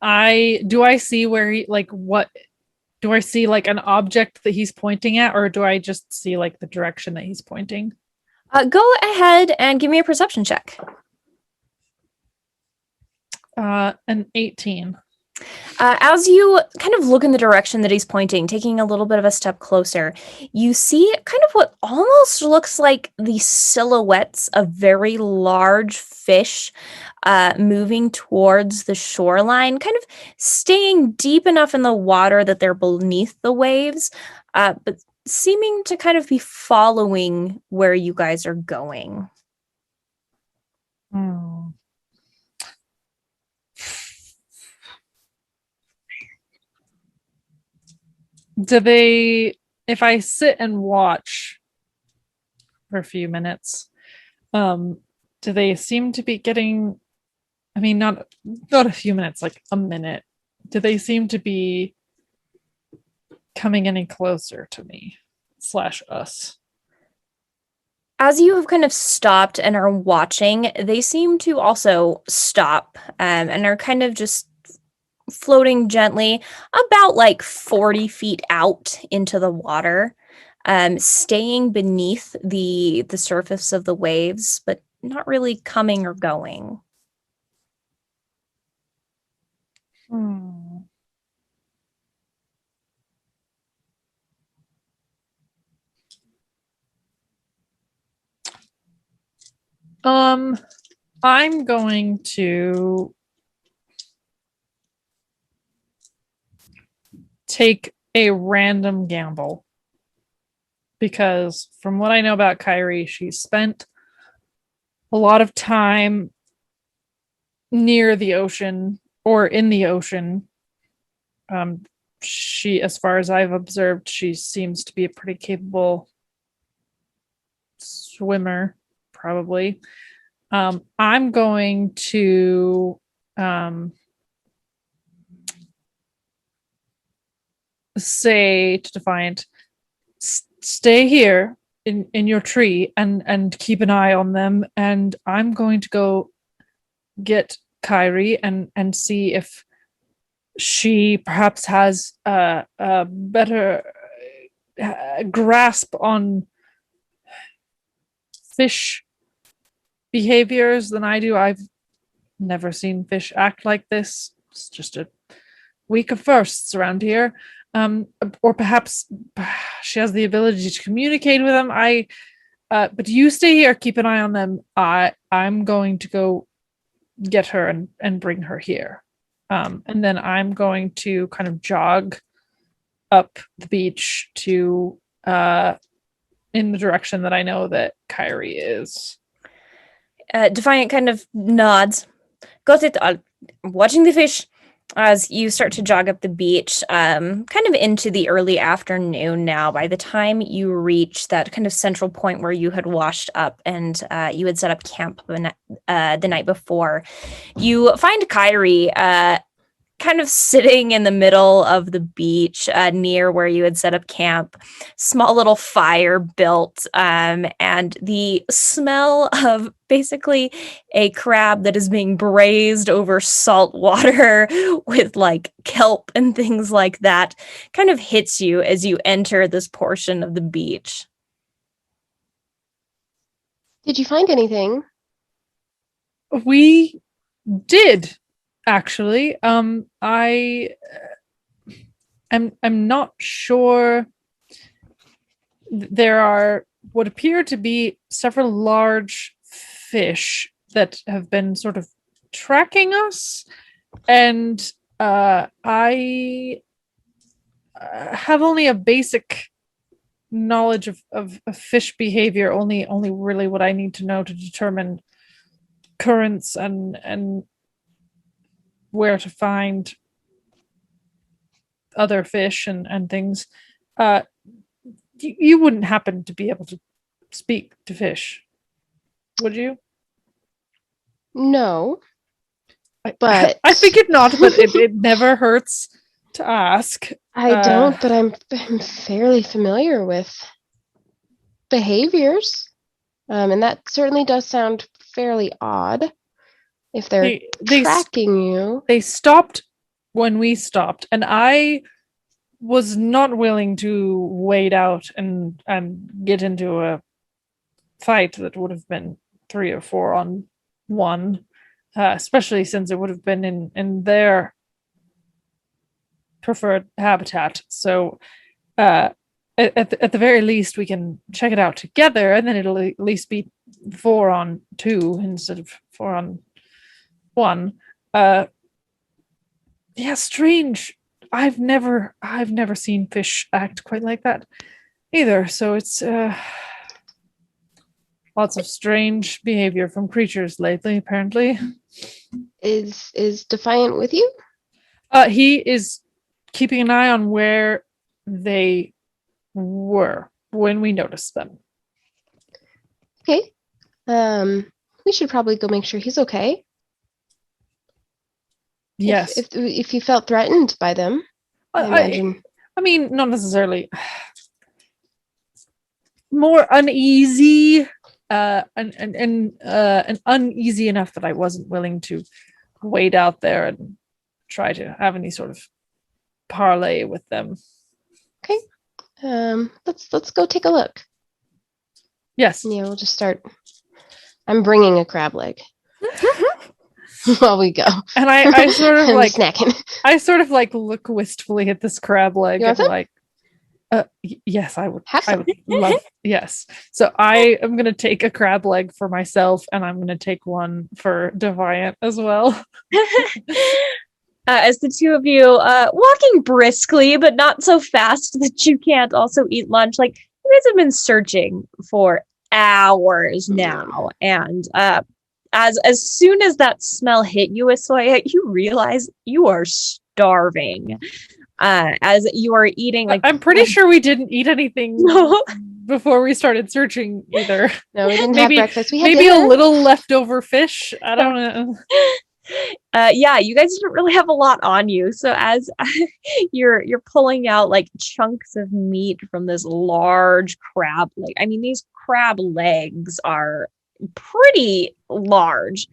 I see where he, like, what do I see, like an object that he's pointing at, or do I just see like the direction that he's pointing? Go ahead and give me a perception check. An 18. As you kind of look in the direction that he's pointing, taking a little bit of a step closer, you see kind of what almost looks like the silhouettes of very large fish moving towards the shoreline, kind of staying deep enough in the water that they're beneath the waves, but seeming to kind of be following where you guys are going. Hmm. If I sit and watch for a few minutes, do they seem to be getting, I mean, not a few minutes, like a minute, do they seem to be coming any closer to me / us? as you have kind of stopped and are watching, they seem to also stop and are kind of just floating gently about like 40 feet out into the water, staying beneath the surface of the waves, but not really coming or going. Hmm. I'm going to take a random gamble because from what I know about Kairi, she spent a lot of time near the ocean or in the ocean. She, as far as I've observed, she seems to be a pretty capable swimmer, probably. I'm going to say to Defiant, stay here in your tree and keep an eye on them, and I'm going to go get Kairi and see if she perhaps has a better grasp on fish behaviors than I do. I've never seen fish act like this. It's just a week of firsts around here. Or perhaps she has the ability to communicate with them. But you stay here, keep an eye on them. I'm going to go get her and bring her here. And then I'm going to kind of jog up the beach to in the direction that I know that Kairi is. Defiant kind of nods. Got it. I'm watching the fish as you start to jog up the beach, kind of into the early afternoon now. By the time you reach that kind of central point where you had washed up and you had set up camp the night before, you find Kairi kind of sitting in the middle of the beach near where you had set up camp. Small little fire built, and the smell of basically a crab that is being braised over salt water with like kelp and things like that kind of hits you as you enter this portion of the beach. Did you find anything? We did actually. I'm not sure. There are what appear to be several large fish that have been sort of tracking us, and I have only a basic knowledge of fish behavior, only really what I need to know to determine currents and where to find other fish and things. You wouldn't happen to be able to speak to fish, would you? No, But but I figured not, but it never hurts to ask. I don't, but I'm fairly familiar with behaviors. And that certainly does sound fairly odd if they're tracking you. They stopped when we stopped, and I was not willing to wait out and get into a fight that would have been 3 or 4 on 1, especially since it would have been in their preferred habitat. So at the very least we can check it out together, and then it'll at least be 4 on 2 instead of 4 on 1. Yeah, strange. I've never seen fish act quite like that either. So it's lots of strange behavior from creatures lately, apparently. Is Defiant with you? He is keeping an eye on where they were when we noticed them. Okay. We should probably go make sure he's okay. Yes. If you felt threatened by them, I imagine. I mean, not necessarily. More uneasy and uneasy enough that I wasn't willing to wade out there and try to have any sort of parlay with them. Okay. Let's go take a look. Yes. Yeah, we'll just start. I'm bringing a crab leg while we go. And I sort of I'm like snacking. I sort of like look wistfully at this crab leg You want and some? like yes, I would. Have I some. would love. Yes. So I am gonna take a crab leg for myself, and I'm gonna take one for Defiant as well. As the two of you walking briskly, but not so fast that you can't also eat lunch. Like, you guys have been searching for hours now, and as soon as that smell hit you, Esoya, you realize you are starving. As you are eating, like, I'm pretty sure we didn't eat anything before we started searching either. No, we didn't Maybe- have breakfast. We had Maybe dinner. a little leftover fish. I don't know. Yeah, you guys don't really have a lot on you. So as you're pulling out like chunks of meat from this large crab leg. I mean, these crab legs are pretty large.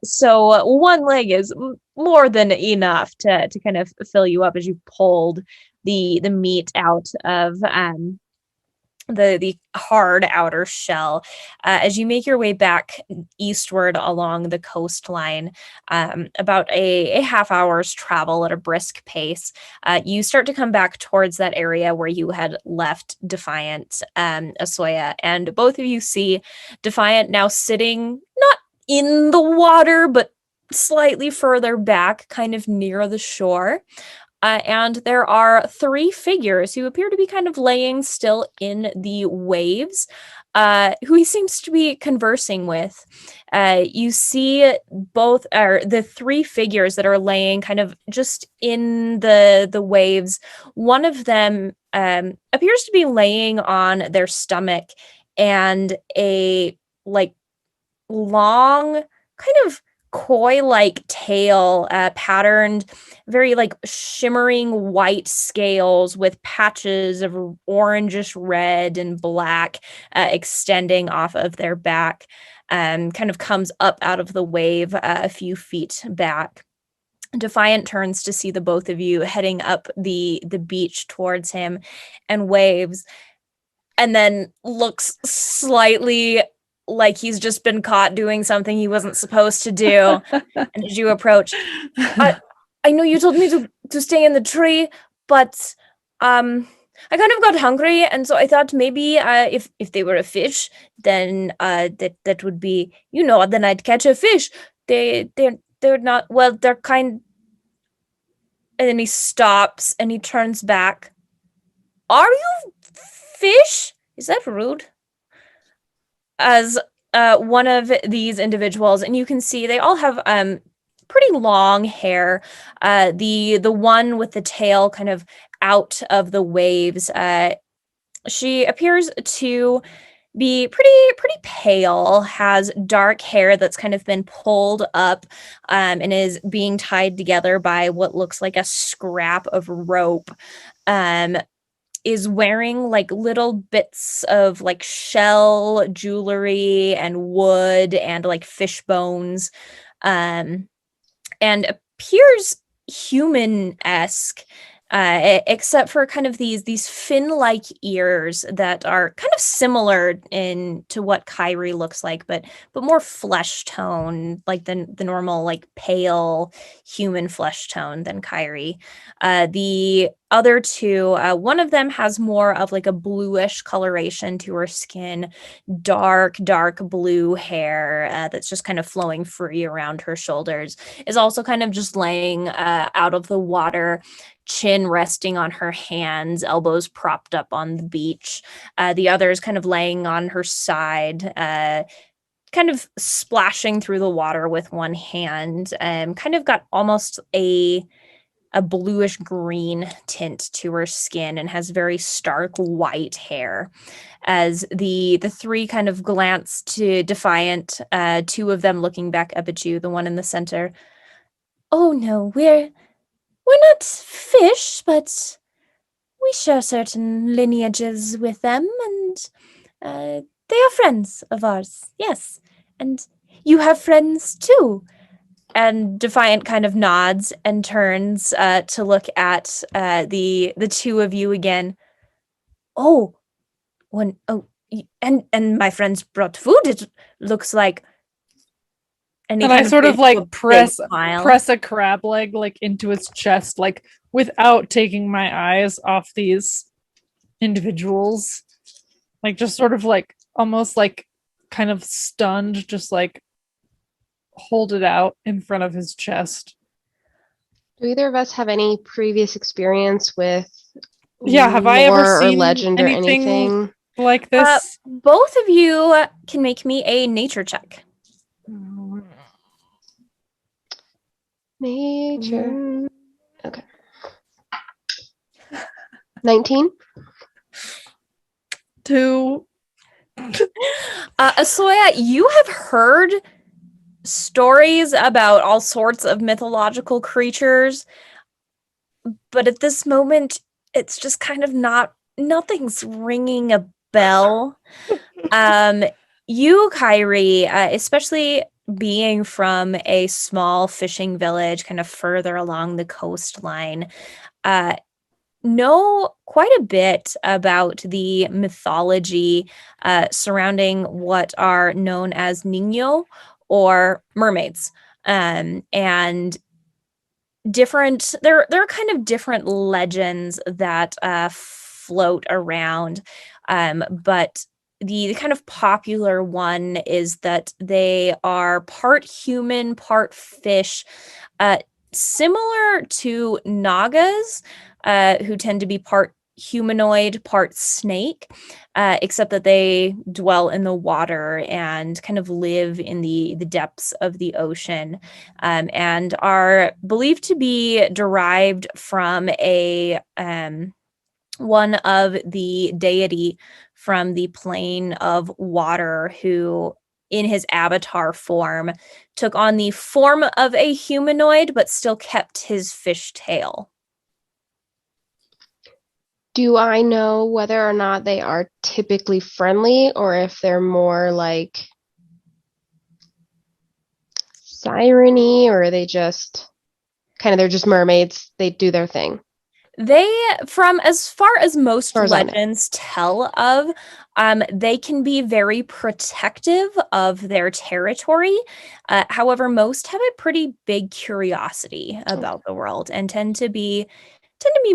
So one leg is more than enough to kind of fill you up as you pulled the meat out of the hard outer shell. As you make your way back eastward along the coastline, about a half hour's travel at a brisk pace, you start to come back towards that area where you had left Defiant, Esoya, and both of you see Defiant now sitting not in the water, but slightly further back, kind of near the shore. And there are three figures who appear to be kind of laying still in the waves, who he seems to be conversing with. You see both are the three figures that are laying kind of just in the waves. One of them appears to be laying on their stomach, and a like long kind of koi-like tail, patterned very like shimmering white scales with patches of orangish red and black extending off of their back, kind of comes up out of the wave a few feet back. Defiant turns to see the both of you heading up the beach towards him and waves, and then looks slightly like he's just been caught doing something he wasn't supposed to do. And as you approach, I know you told me to stay in the tree, but I kind of got hungry, and so I thought maybe if they were a fish, then that would be, then I'd catch a fish. They're not, well, they're kind. And then he stops and he turns back. Are you fish? Is that rude? As one of these individuals, and you can see they all have pretty long hair. The one with the tail kind of out of the waves. She appears to be pretty pale, has dark hair that's kind of been pulled up, and is being tied together by what looks like a scrap of rope. Is wearing like little bits of like shell jewelry and wood and like fish bones, and appears human-esque, except for kind of these fin-like ears that are kind of similar to what Kairi looks like, but more flesh tone, like the normal like pale human flesh tone than Kairi. The other two, one of them has more of like a bluish coloration to her skin, dark blue hair that's just kind of flowing free around her shoulders, is also kind of just laying out of the water, chin resting on her hands, elbows propped up on the beach. The other is kind of laying on her side, kind of splashing through the water with one hand, kind of got almost a bluish green tint to her skin, and has very stark white hair. As the three kind of glance to Defiant, two of them looking back up at you, the one in the center. Oh no, we're not fish, but we share certain lineages with them, and They are friends of ours, yes. And you have friends too. And Defiant kind of nods and turns to look at the two of you again. Oh, and my friends brought food. It looks like, and he And I kind of sort gives of you like a big smile. press a crab leg like into his chest, like without taking my eyes off these individuals. Like just sort of like almost like kind of stunned, just like hold it out in front of his chest. Do either of us have any previous experience with Yeah, have I ever lore or seen legend or anything? like this? Both of you can make me a nature check. Nature. Okay. 19? 2. Esoya, you have heard stories about all sorts of mythological creatures, but at this moment, it's just kind of nothing's ringing a bell. You, Kairi, especially being from a small fishing village kind of further along the coastline, know quite a bit about the mythology surrounding what are known as Niño or mermaids. And there are kind of different legends that float around. But the kind of popular one is that they are part human, part fish, similar to Nagas, who tend to be part humanoid, part snake, except that they dwell in the water and kind of live in the depths of the ocean, and are believed to be derived from a one of the deity from the plane of water who in his avatar form took on the form of a humanoid but still kept his fish tail. Do I know whether or not they are typically friendly or if they're more like siren-y, or are they just they're just mermaids, they do their thing? They, from as far as most Far as I know. legends tell of, they can be very protective of their territory. However, most have a pretty big curiosity about the world and tend to be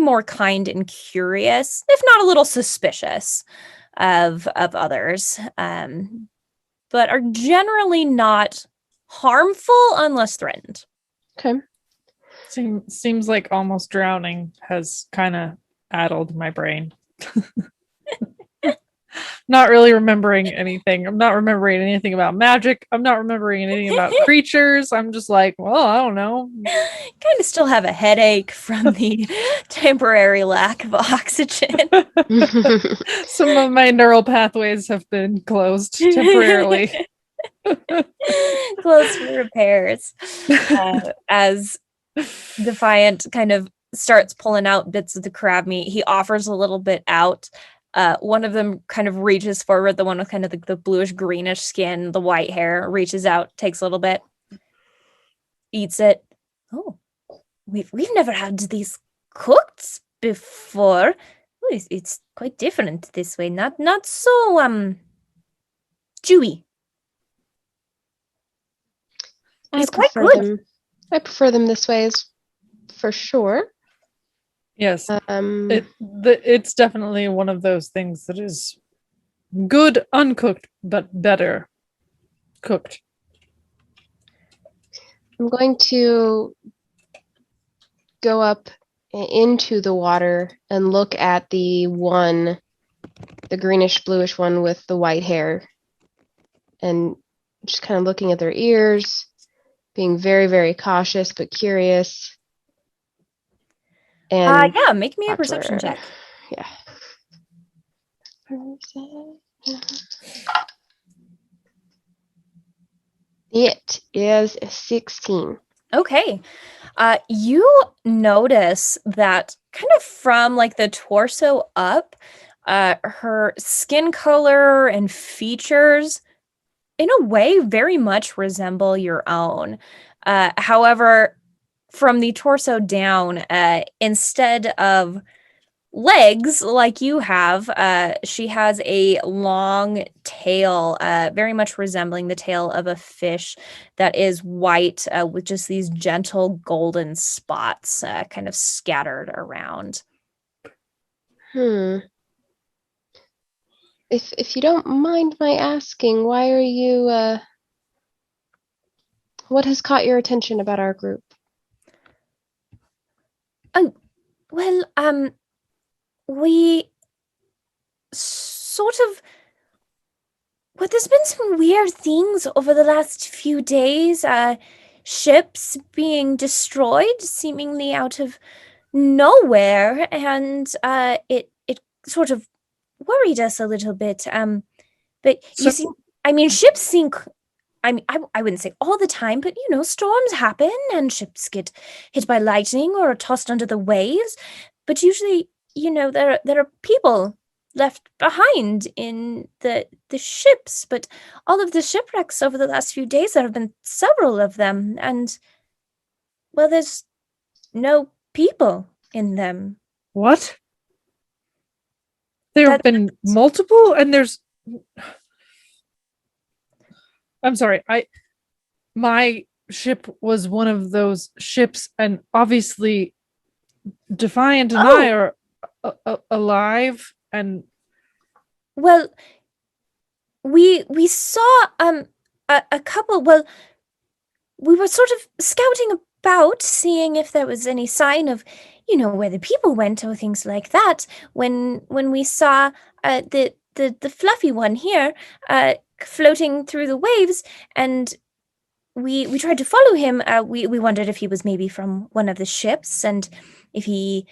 more kind and curious, if not a little suspicious of others, but are generally not harmful unless threatened. Okay. Seems like almost drowning has kind of addled my brain. Not really remembering anything. I'm not remembering anything about magic. I'm not remembering anything about creatures. I'm just like, well, I don't know. Kind of still have a headache from the temporary lack of oxygen. Some of my neural pathways have been closed temporarily. Close for repairs. As Defiant kind of starts pulling out bits of the crab meat, he offers a little bit out. One of them kind of reaches forward, the one with kind of the bluish greenish skin, the white hair, reaches out, takes a little bit, eats it. Oh, we've never had these cooked before. Oh, it's quite different this way. Not so chewy. It's quite good. I prefer them this way, is for sure. Yes. It's definitely one of those things that is good uncooked, but better cooked. I'm going to go up into the water and look at the greenish bluish one with the white hair, and just kind of looking at their ears, being very, very cautious but curious. And yeah, make me a perception check. Yeah. It is a 16. Okay. You notice that kind of from like the torso up, Her skin color and features, in a way, very much resemble your own. However, from the torso down, instead of legs like you have, she has a long tail, very much resembling the tail of a fish that is white, with just these gentle golden spots kind of scattered around. Hmm. If you don't mind my asking, why are you what has caught your attention about our group? Oh, well, we sort of well, there's been some weird things over the last few days. Ships being destroyed seemingly out of nowhere, and it sort of worried us a little bit. But you So, see, I mean, ships sink. I mean, I wouldn't say all the time, but storms happen and ships get hit by lightning or tossed under the waves. But usually, there are people left behind in the ships. But all of the shipwrecks over the last few days, there have been several of them, and well, there's no people in them. what? There have That been multiple, and there's. I'm sorry. My ship was one of those ships, and obviously, Defiant and I oh are alive, and well, we saw a couple. Well, we were sort of scouting about, seeing if there was any sign of, where the people went or things like that. When we saw the fluffy one here, floating through the waves, and we tried to follow him. We wondered if he was maybe from one of the ships, and if he.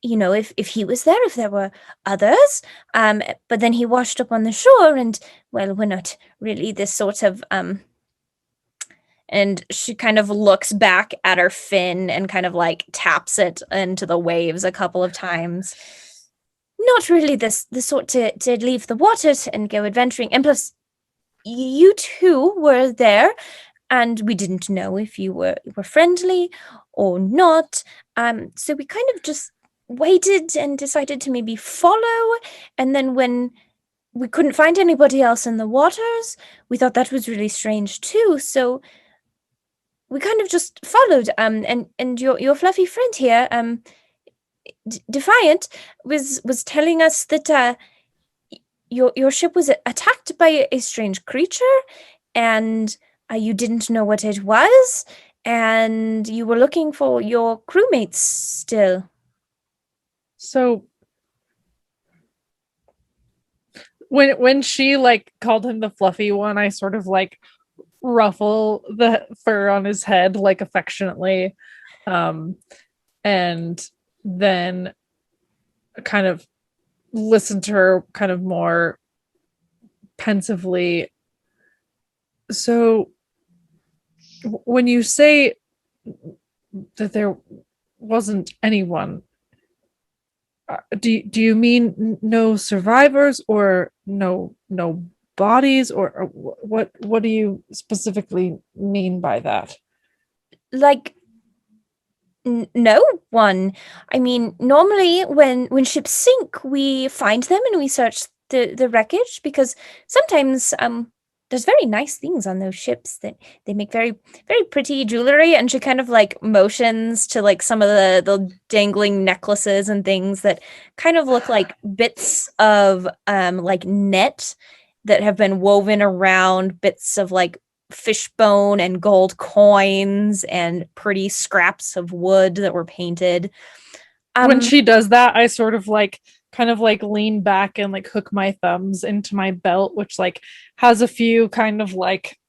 If he was there, if there were others. But then he washed up on the shore, and well, we're not really this sort of and she kind of looks back at her fin and kind of like taps it into the waves a couple of times. Not really the sort to leave the waters and go adventuring. And plus, you two were there, and we didn't know if you were friendly or not. So we kind of just waited and decided to maybe follow. And then when we couldn't find anybody else in the waters, we thought that was really strange too. So we kind of just followed. And your fluffy friend here, Defiant, was telling us that your ship was attacked by a strange creature, and you didn't know what it was, and you were looking for your crewmates still. so when she like called him the fluffy one, I sort of like ruffle the fur on his head like affectionately, and then kind of listen to her kind of more pensively. So when you say that there wasn't anyone, do you mean no survivors or no bodies, or what do you specifically mean by that? Like, no one. I mean, normally when ships sink, we find them and we search the wreckage, because sometimes there's very nice things on those ships that they make very very pretty jewelry. And she kind of like motions to like some of the dangling necklaces and things that kind of look like bits of like net that have been woven around bits of like fishbone and gold coins and pretty scraps of wood that were painted. When Um, she does that, I sort of like kind of like lean back and like hook my thumbs into my belt, which like has a few kind of like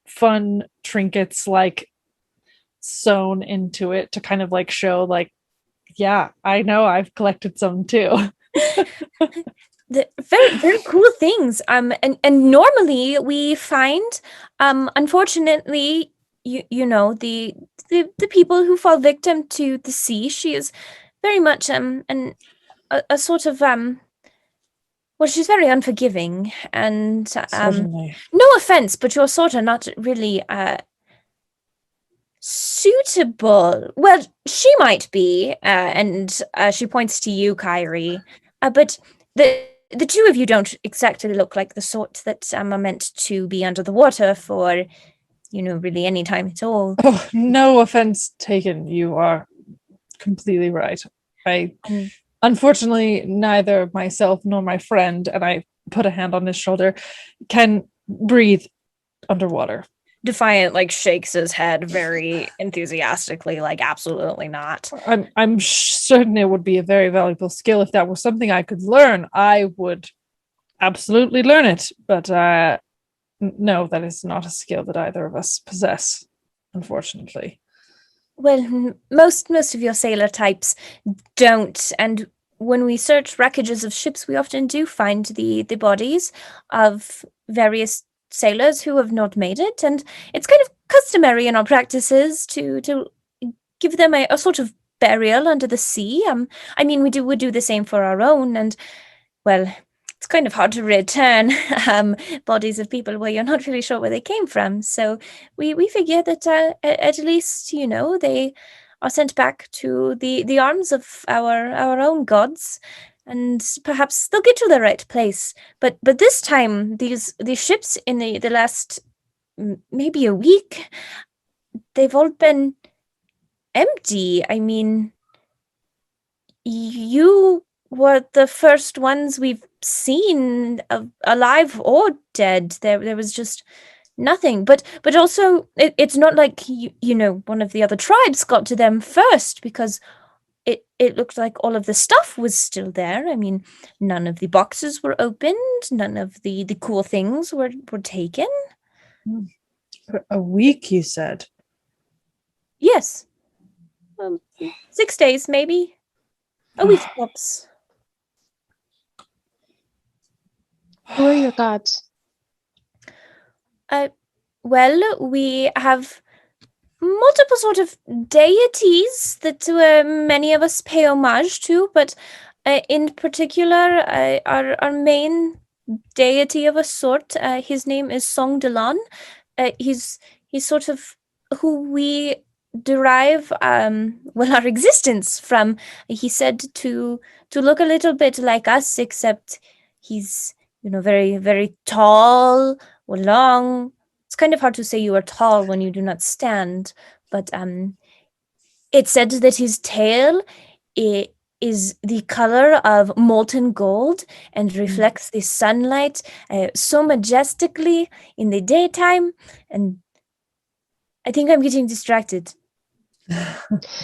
fun trinkets like sewn into it to kind of like show like, yeah, I know I've collected some too. the very very cool things. And normally we find, unfortunately, the people who fall victim to the sea. She is very much an a sort of well, she's very unforgiving, and Certainly. no offense, but you're sort of not really suitable. Well, she might be, and she points to you, Kairi. But the two of you don't exactly look like the sort that are meant to be under the water for, really any time at all. Oh, no offense taken. You are completely right. And Unfortunately, neither myself nor my friend, and I put a hand on his shoulder, can breathe underwater. Defiant shakes his head very enthusiastically, absolutely not. I'm certain it would be a very valuable skill. If that was something I could learn, I would absolutely learn it. But no, that is not a skill that either of us possess, unfortunately. Well, most of your sailor types don't, and when we search wreckages of ships, we often do find the bodies of various sailors who have not made it, and it's kind of customary in our practices to give them a sort of burial under the sea. I mean, would do the same for our own, and well, it's kind of hard to return bodies of people where you're not really sure where they came from. So we figure that at least they are sent back to the arms of our own gods, and perhaps they'll get to the right place. But this time, these ships in the last maybe a week, they've all been empty. I mean, you were the first ones we've seen alive or dead. There was just nothing. But also, it's not like one of the other tribes got to them first, because it looked like all of the stuff was still there. I mean, none of the boxes were opened. None of the cool things were taken. For a week, you said? Yes. 6 days, maybe. A week, tops. Who are your gods? Well, we have multiple sort of deities that many of us pay homage to, but in particular, our main deity of a sort, his name is Song Delan. He's sort of who we derive our existence from. He said to look a little bit like us, except he's very, very tall or long. It's kind of hard to say you are tall when you do not stand, but it's said that his tail is the color of molten gold and reflects the sunlight so majestically in the daytime. And I think I'm getting distracted.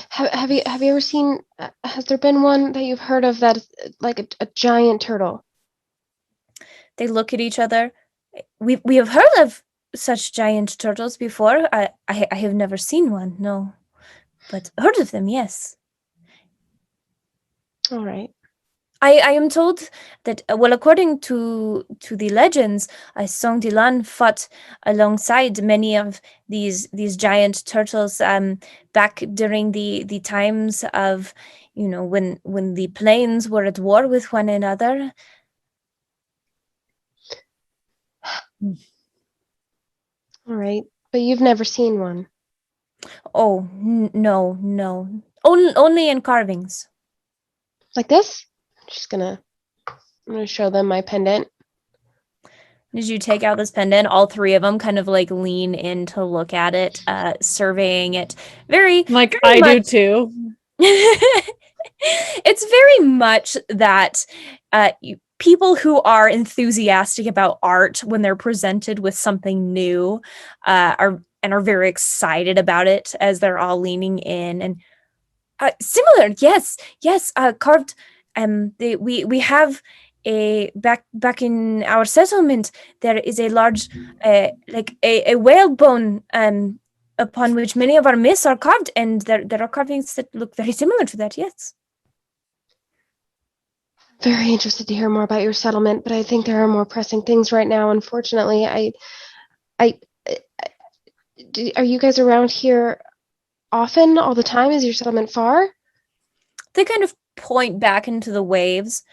Have you ever seen? Has there been one that you've heard of that is like a giant turtle? They look at each other. We have heard of such giant turtles before. I have never seen one, no, but heard of them, yes. All right. I am told that, well, according to the legends, Song Dilan fought alongside many of these giant turtles back during the times of, when the planes were at war with one another. All right. But you've never seen one. Oh, no. Only in carvings. Like this? I'm gonna show them my pendant. Did you take out this pendant? All three of them kind of lean in to look at it, surveying it very Like, very I do much. too. It's very much that people who are enthusiastic about art, when they're presented with something new, are very excited about it as they're all leaning in. And similar, yes, carved. We have a back in our settlement. There is a large, a whalebone, upon which many of our myths are carved, and there are carvings that look very similar to that. Yes. Very interested to hear more about your settlement, but I think there are more pressing things right now. Unfortunately, are you guys around here often, all the time? Is your settlement far? They kind of point back into the waves.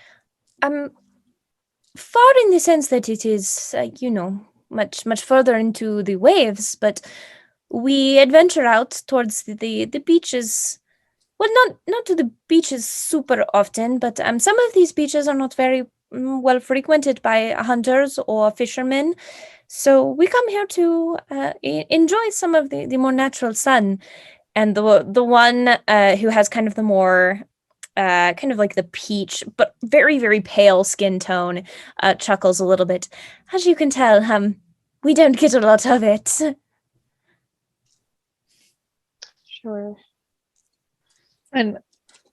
Far in the sense that it is, much further into the waves, but we adventure out towards the beaches. Well, not to the beaches super often, but some of these beaches are not very well frequented by hunters or fishermen. So we come here to enjoy some of the more natural sun. And the one who has kind of the more kind of like the peach, but very, very pale skin tone, chuckles a little bit. As you can tell, we don't get a lot of it. Sure. And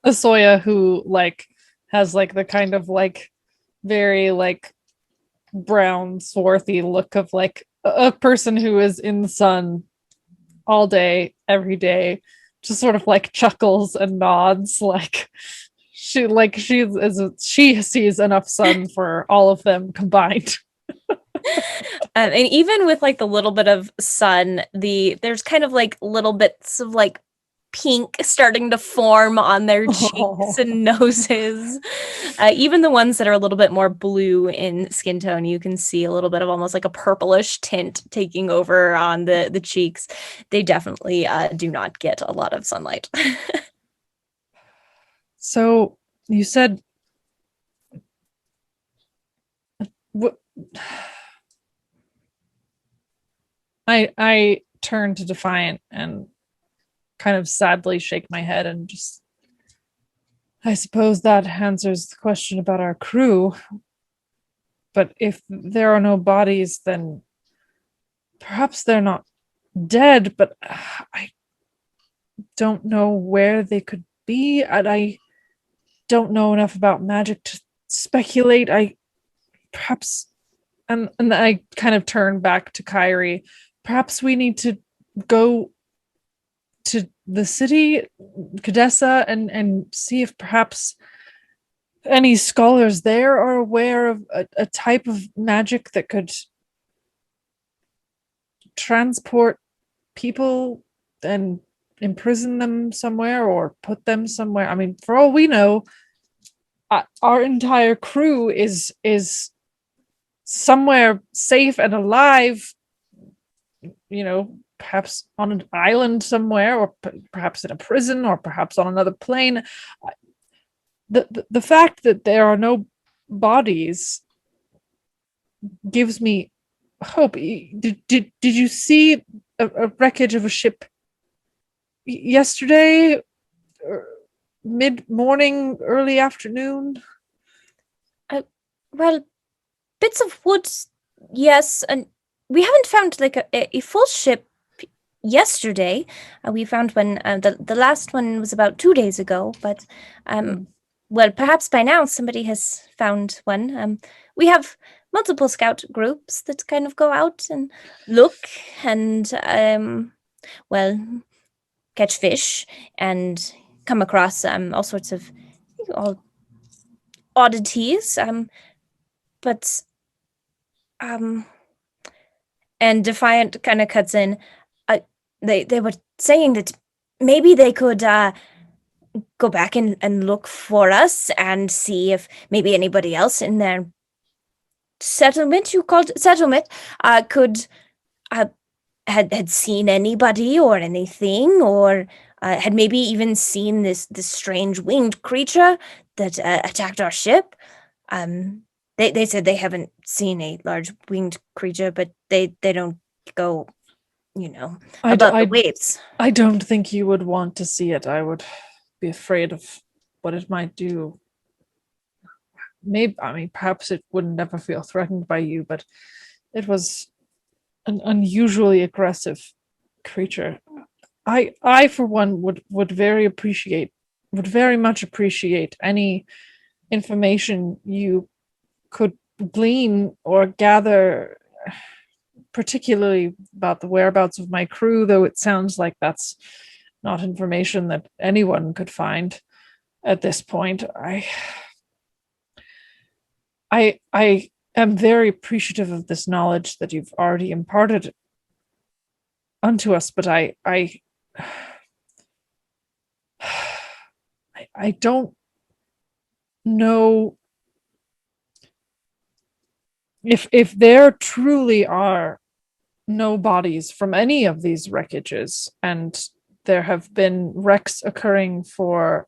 Esoya, who like has like the kind of like very like brown swarthy look of like a person who is in the sun all day every day, just sort of like chuckles and nods, like she sees enough sun for all of them combined. And even with like the little bit of sun, there's kind of like little bits of like pink starting to form on their cheeks and noses. Even the ones that are a little bit more blue in skin tone, you can see a little bit of almost like a purplish tint taking over on the cheeks. They definitely do not get a lot of sunlight. So you said what? I turn to Defiant and kind of sadly shake my head and just, I suppose that answers the question about our crew. But if there are no bodies, then perhaps they're not dead, but I don't know where they could be, and I don't know enough about magic to speculate. Perhaps, and I kind of turn back to Kairi. Perhaps we need to go to the city, Khadesa, and see if perhaps any scholars there are aware of a type of magic that could transport people and imprison them somewhere or put them somewhere. I mean, for all we know, our entire crew is somewhere safe and alive, perhaps on an island somewhere, or perhaps in a prison, or perhaps on another plane. The fact that there are no bodies gives me hope. Did you see a wreckage of a ship yesterday, mid-morning, early afternoon? Well, bits of wood, yes, and we haven't found like a full ship yesterday. We found one. The last one was about 2 days ago, but well, perhaps by now somebody has found one. We have multiple scout groups that kind of go out and look and well, catch fish and come across all sorts of oddities. But and Defiant kind of cuts in. They were saying that maybe they could go back and look for us and see if maybe anybody else in their settlement, you called it settlement, could had seen anybody or anything, or had maybe even seen this strange winged creature that attacked our ship. They said they haven't seen a large winged creature, but they don't go, above the waves. I don't think you would want to see it. I would be afraid of what it might do. Maybe, I mean, perhaps it wouldn't never feel threatened by you, but it was an unusually aggressive creature. I for one would very much appreciate any information you could glean or gather, particularly about the whereabouts of my crew, though it sounds like that's not information that anyone could find at this point. I am very appreciative of this knowledge that you've already imparted unto us, but I don't know if there truly are no bodies from any of these wreckages, and there have been wrecks occurring for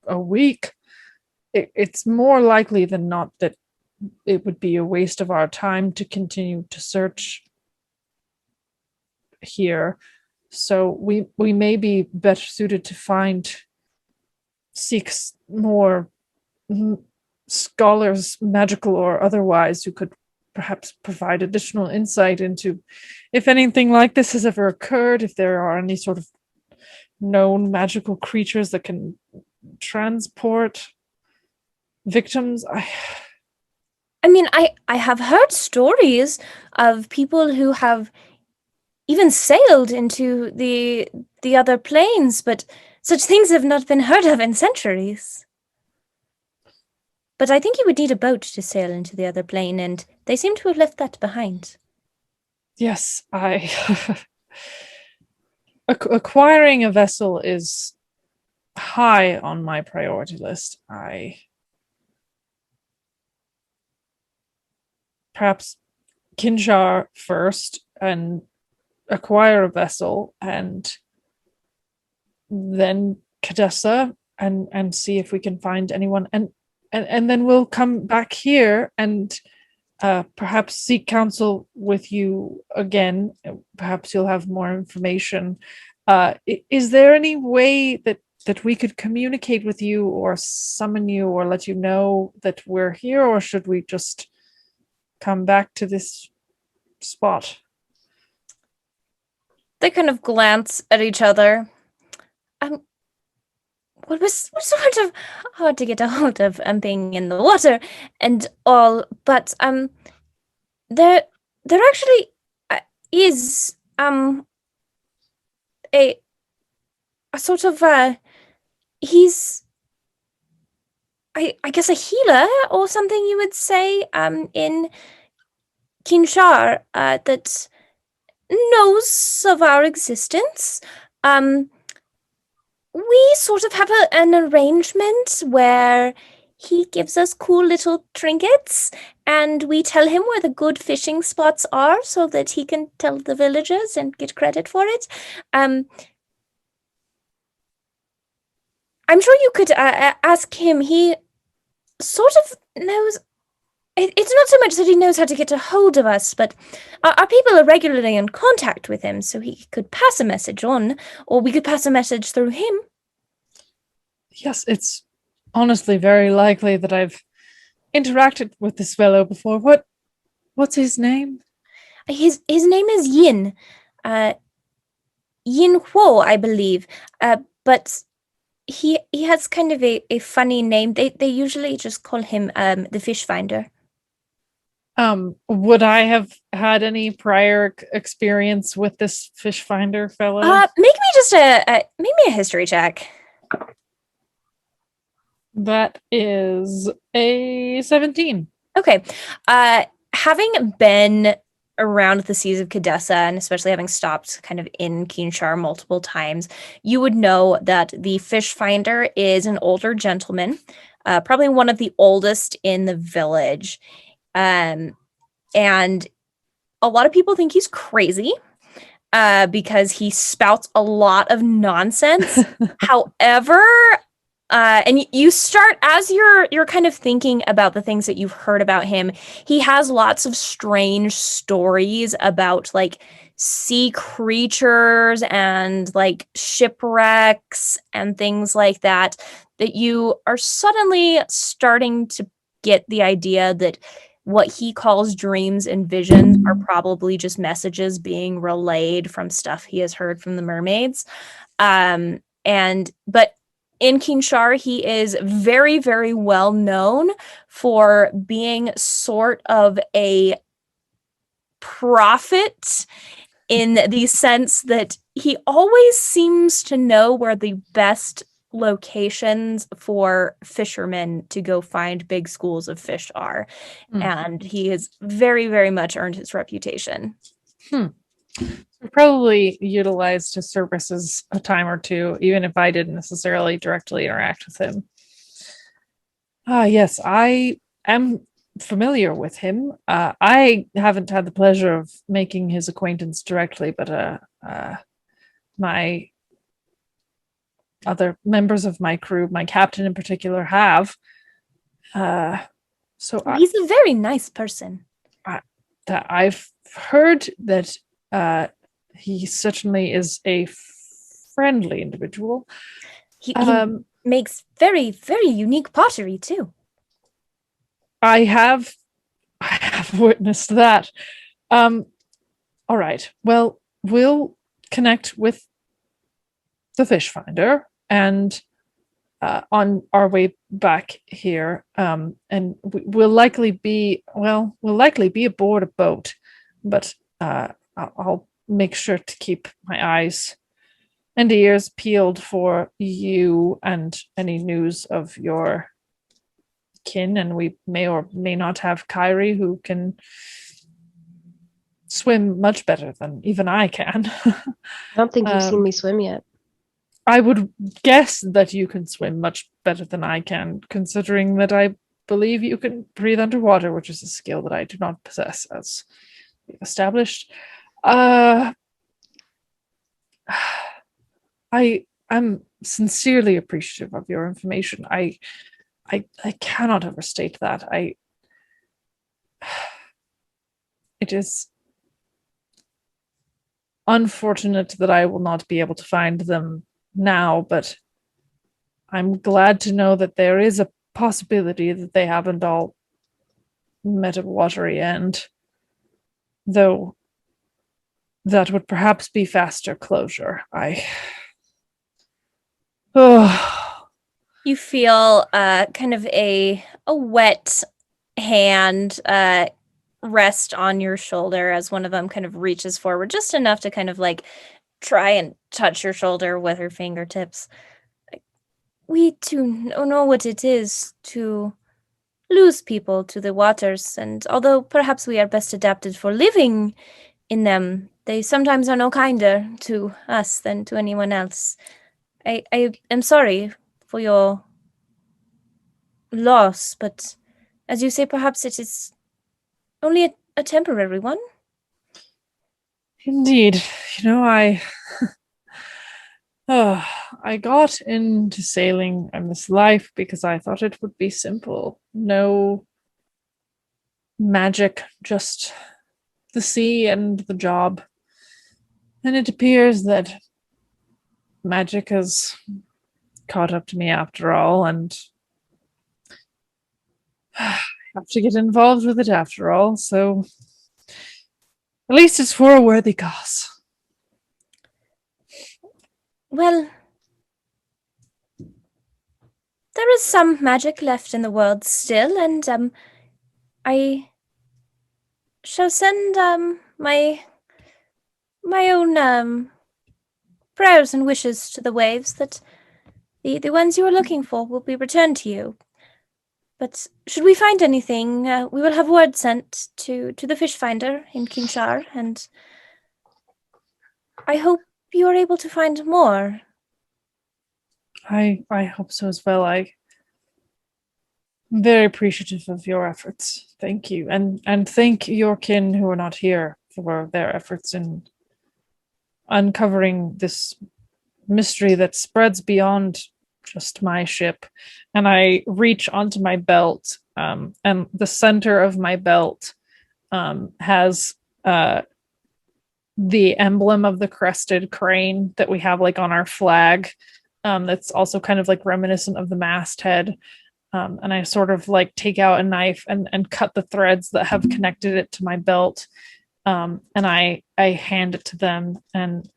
a week, it's more likely than not that it would be a waste of our time to continue to search here. So we may be better suited to seek more scholars, magical or otherwise, who could perhaps provide additional insight into if anything like this has ever occurred, if there are any sort of known magical creatures that can transport victims. I mean, I have heard stories of people who have even sailed into the other planes, but such things have not been heard of in centuries. But I think you would need a boat to sail into the other plane, and they seem to have left that behind. Yes, acquiring a vessel is high on my priority list. Perhaps Kinshar first and acquire a vessel, and then Khadesa, and see if we can find anyone, and then we'll come back here and perhaps seek counsel with you again. Perhaps you'll have more information. Is there any way that we could communicate with you or summon you or let you know that we're here, or should we just come back to this spot? They kind of glance at each other. What was sort of hard to get a hold of being in the water and all, but there actually is a sort of he's I guess a healer or something you would say in Kinshar that knows of our existence. We sort of have an arrangement where he gives us cool little trinkets, and we tell him where the good fishing spots are so that he can tell the villagers and get credit for it. I'm sure you could ask him. He sort of knows. It's not so much that he knows how to get a hold of us, but our people are regularly in contact with him, so he could pass a message on, or we could pass a message through him. Yes, it's honestly very likely that I've interacted with this fellow before. What's his name? His name is Yin. Yin Huo, I believe. But he has kind of a funny name. They usually just call him the Fish Finder. Would I have had any prior experience with this fish finder fellow? Make me just make me a history check. That is a 17. Okay. Having been around the seas of Khadesa, and especially having stopped kind of in Kinshar multiple times, you would know that the fish finder is an older gentleman, probably one of the oldest in the village. And a lot of people think he's crazy because he spouts a lot of nonsense. However, and you start as you're kind of thinking about the things that you've heard about him. He has lots of strange stories about like sea creatures and like shipwrecks and things like that you are suddenly starting to get the idea that what he calls dreams and visions are probably just messages being relayed from stuff he has heard from the mermaids. But in Kinshar, he is very, very well known for being sort of a prophet in the sense that he always seems to know where the best locations for fishermen to go find big schools of fish are. And he has very, very much earned his reputation. Probably utilized his services a time or two, even if I didn't necessarily directly interact with him. Yes, I am familiar with him. I haven't had the pleasure of making his acquaintance directly, but my other members of my crew, my captain in particular, have. So He's a very nice person. that I've heard that he certainly is a friendly individual. He makes very, very unique pottery too. I have witnessed that. All right. Well, we'll connect with the fish finder and on our way back here, and we'll likely be aboard a boat, but I'll make sure to keep my eyes and ears peeled for you and any news of your kin. And we may or may not have Kairi, who can swim much better than even I can. I don't think you've seen me swim yet. I would guess that you can swim much better than I can, considering that I believe you can breathe underwater, which is a skill that I do not possess, as we've established. I am sincerely appreciative of your information. I cannot overstate that. It is unfortunate that I will not be able to find them now, but I'm glad to know that there is a possibility that they haven't all met a watery end, though that would perhaps be faster closure. You feel kind of a wet hand rest on your shoulder as one of them kind of reaches forward, just enough to kind of like try and touch your shoulder with her fingertips. We too know what it is to lose people to the waters, and although perhaps we are best adapted for living in them, they sometimes are no kinder to us than to anyone else. I am sorry for your loss, but as you say, perhaps it is only a temporary one. Indeed. I got into sailing and this life because I thought it would be simple. No magic, just the sea and the job. And it appears that magic has caught up to me after all, and I have to get involved with it after all, so at least it's for a worthy cause. Well, there is some magic left in the world still, and I shall send my own prayers and wishes to the waves that the ones you are looking for will be returned to you. But should we find anything, we will have word sent to the fish finder in Kinshar, and I hope you are able to find more. I hope so as well. I'm very appreciative of your efforts. Thank you. And thank your kin who are not here for their efforts in uncovering this mystery that spreads beyond just my ship. And I reach onto my belt, and the center of my belt has the emblem of the Crested Crane that we have like on our flag. That's also kind of like reminiscent of the masthead. And I sort of like take out a knife and cut the threads that have connected it to my belt. And I hand it to them and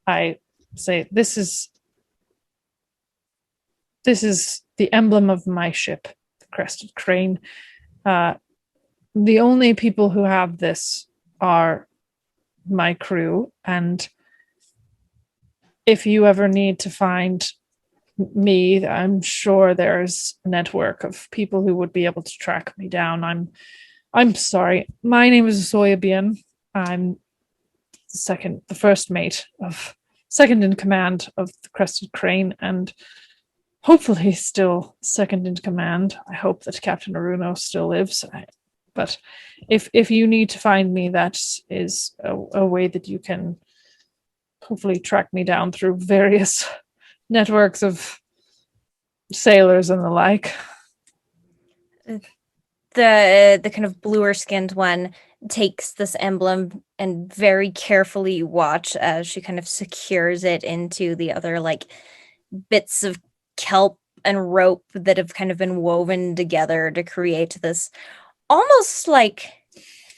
I say, this is the emblem of my ship, the Crested Crane. The only people who have this are my crew, and if you ever need to find me, I'm sure there's a network of people who would be able to track me down. I'm sorry. My name is Esoya. I'm the first mate of second in command of the Crested Crane, and hopefully still second in command. I hope that Captain Aruno still lives. But if you need to find me, that is a way that you can hopefully track me down through various networks of sailors and the like. The kind of bluer skinned one takes this emblem and very carefully watch as she kind of secures it into the other like bits of kelp and rope that have kind of been woven together to create this almost like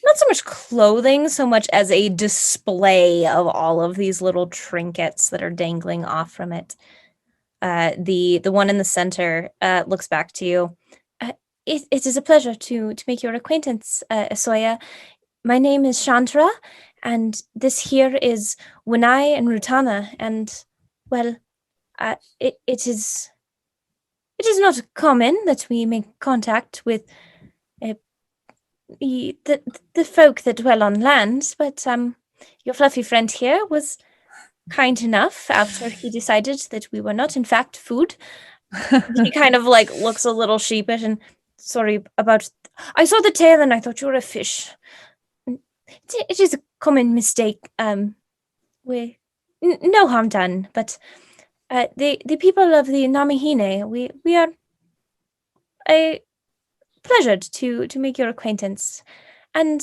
not so much clothing so much as a display of all of these little trinkets that are dangling off from it. The one in the center looks back to you. It is a pleasure to make your acquaintance, Esoya. My name is Chantra, and this here is Winai and Rutana, and, well, it is not common that we make contact with the folk that dwell on land, but your fluffy friend here was kind enough after he decided that we were not in fact food. He kind of like looks a little sheepish and sorry about. I saw the tail and I thought you were a fish. It is a common mistake. No harm done. But the people of the Namahine, we are pleasured to make your acquaintance. And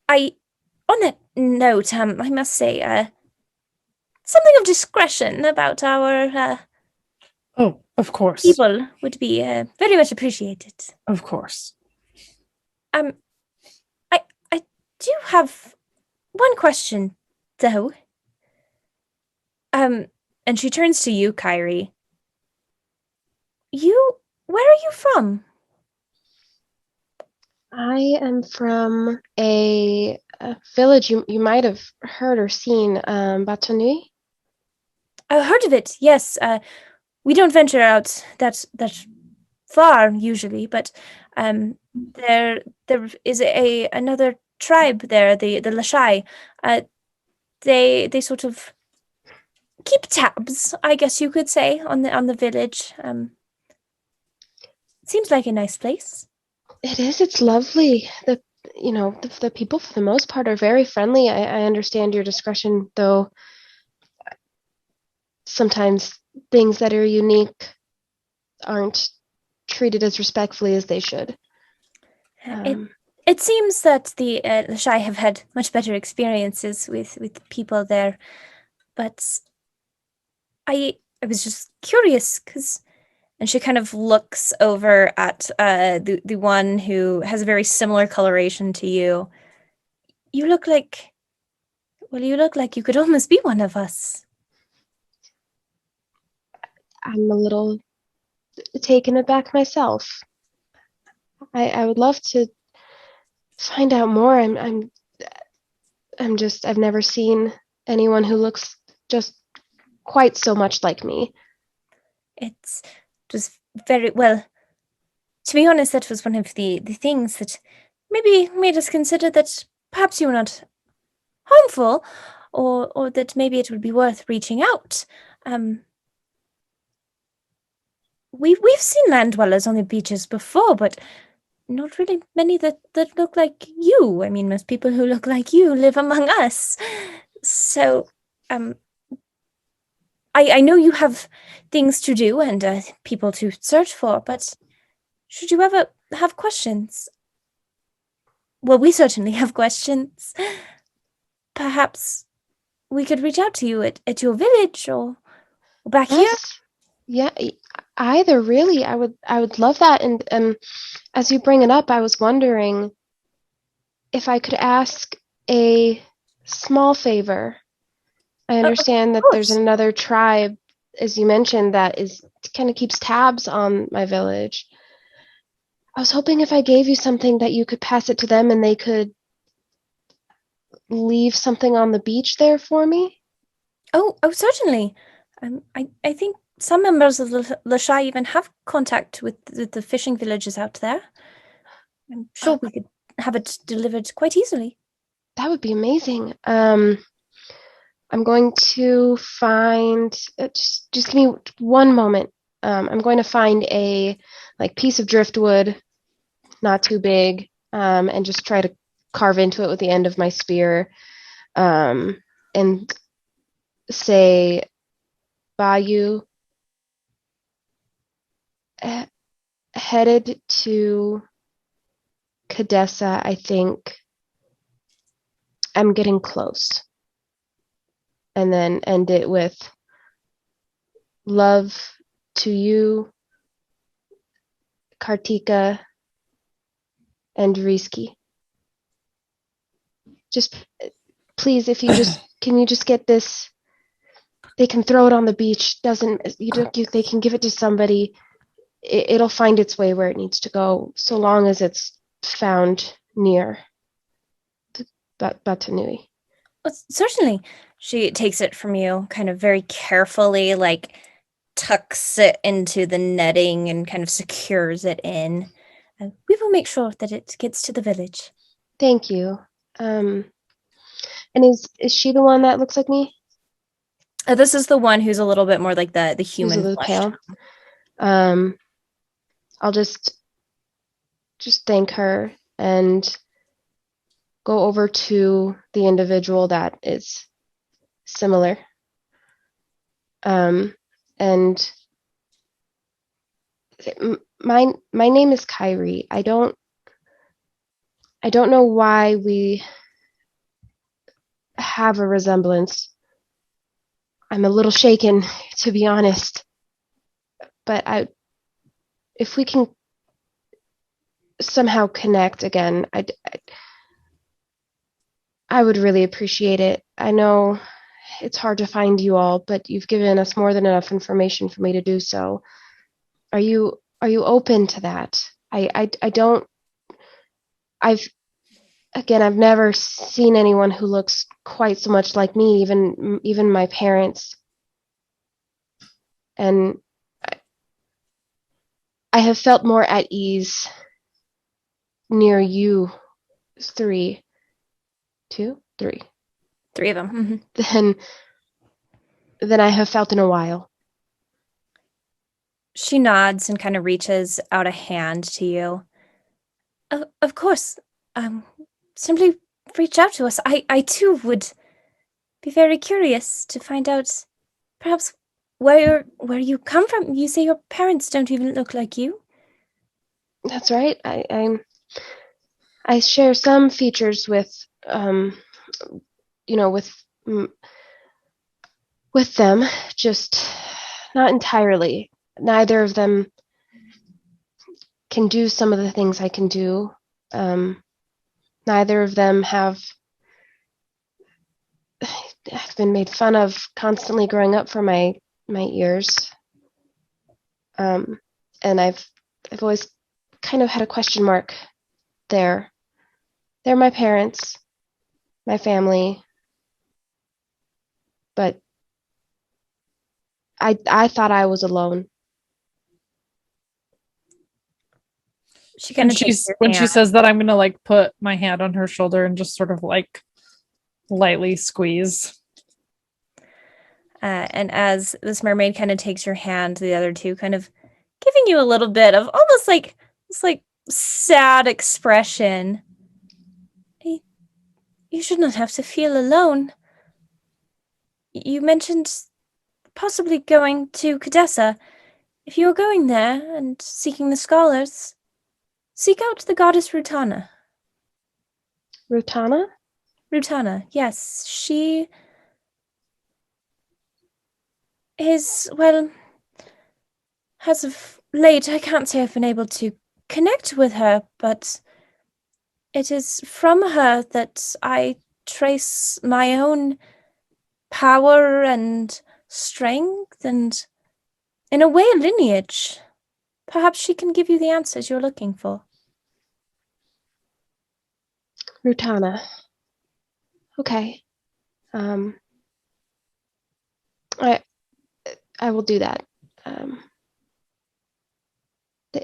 on that note, I must say, something of discretion about our Oh, of course. people would be very much appreciated. Of course. I do have one question, though. And she turns to you, Kairi. Where are you from? I am from a village you might have heard or seen, Batonui. I heard of it, yes. We don't venture out that far usually, but there is another tribe there, the Lashai. They sort of keep tabs, I guess you could say, on the village. Seems like a nice place. It is. It's lovely. The people for the most part are very friendly. I understand your discretion, though. Sometimes things that are unique aren't treated as respectfully as they should. It seems that the Lashai have had much better experiences with people there, but I was just curious and she kind of looks over at the one who has a very similar coloration to you. You look like you could almost be one of us. I'm a little taken aback myself. I would love to find out more. I've never seen anyone who looks just quite so much like me. It's just very well. To be honest, that was one of the things that maybe made us consider that perhaps you were not harmful, or that maybe it would be worth reaching out. We've seen land dwellers on the beaches before, but not really many that look like you. I mean, most people who look like you live among us. So, I know you have things to do and people to search for, but should you ever have questions? Well, we certainly have questions. Perhaps we could reach out to you at your village or back here. Yeah, either really. I would love that. And as you bring it up, I was wondering if I could ask a small favor. I understand that there's another tribe, as you mentioned, that kind of keeps tabs on my village. I was hoping if I gave you something that you could pass it to them and they could leave something on the beach there for me. Oh, certainly. I think some members of the Lashai even have contact with the fishing villages out there. I'm sure we could have it delivered quite easily. That would be amazing. I'm going to find, just give me one moment. I'm going to find a piece of driftwood, not too big, and just try to carve into it with the end of my spear, and say, Bayou, headed to Khadesa, I think I'm getting close. And then end it with love to you, Kartika, and Rizki. Just please, if you just can you just get this? They can throw it on the beach. They can give it to somebody. It'll find its way where it needs to go, so long as it's found near Batanui. Certainly. She takes it from you, kind of very carefully, like tucks it into the netting and kind of secures it in. We will make sure that it gets to the village. Thank you. And is she the one that looks like me? This is the one who's a little bit more like the Who's a human little flesh pale? tone. I'll just thank her and go over to the individual that is similar. And my name is Kairi. I don't know why we have a resemblance. I'm a little shaken, to be honest. But if we can somehow connect again, I would really appreciate it. I know it's hard to find you all, but you've given us more than enough information for me to do so. Are you open to that? I've never seen anyone who looks quite so much like me, even my parents. And I have felt more at ease near you three. Three of them. than I have felt in a while. She nods and kind of reaches out a hand to you. Of course. Simply reach out to us. I too would be very curious to find out perhaps where you come from. You say your parents don't even look like you. That's right. I share some features with with them, just not entirely. Neither of them can do some of the things I can do. Neither of them have been made fun of constantly growing up for my ears. And I've always kind of had a question mark there. They're my parents, my family, but I thought I was alone. She kind of when she says that, I'm gonna like put my hand on her shoulder and just sort of like lightly squeeze. And as this mermaid kind of takes your hand, the other two kind of giving you a little bit of almost like this like sad expression. You should not have to feel alone. You mentioned possibly going to Khadesa. If you are going there and seeking the scholars, seek out the goddess Rutana. Rutana? Rutana, yes. She is, well, as of late, I can't say I've been able to connect with her, but it is from her that I trace my own power and strength and, in a way, a lineage. Perhaps she can give you the answers you're looking for. Rutana. Okay. I will do that.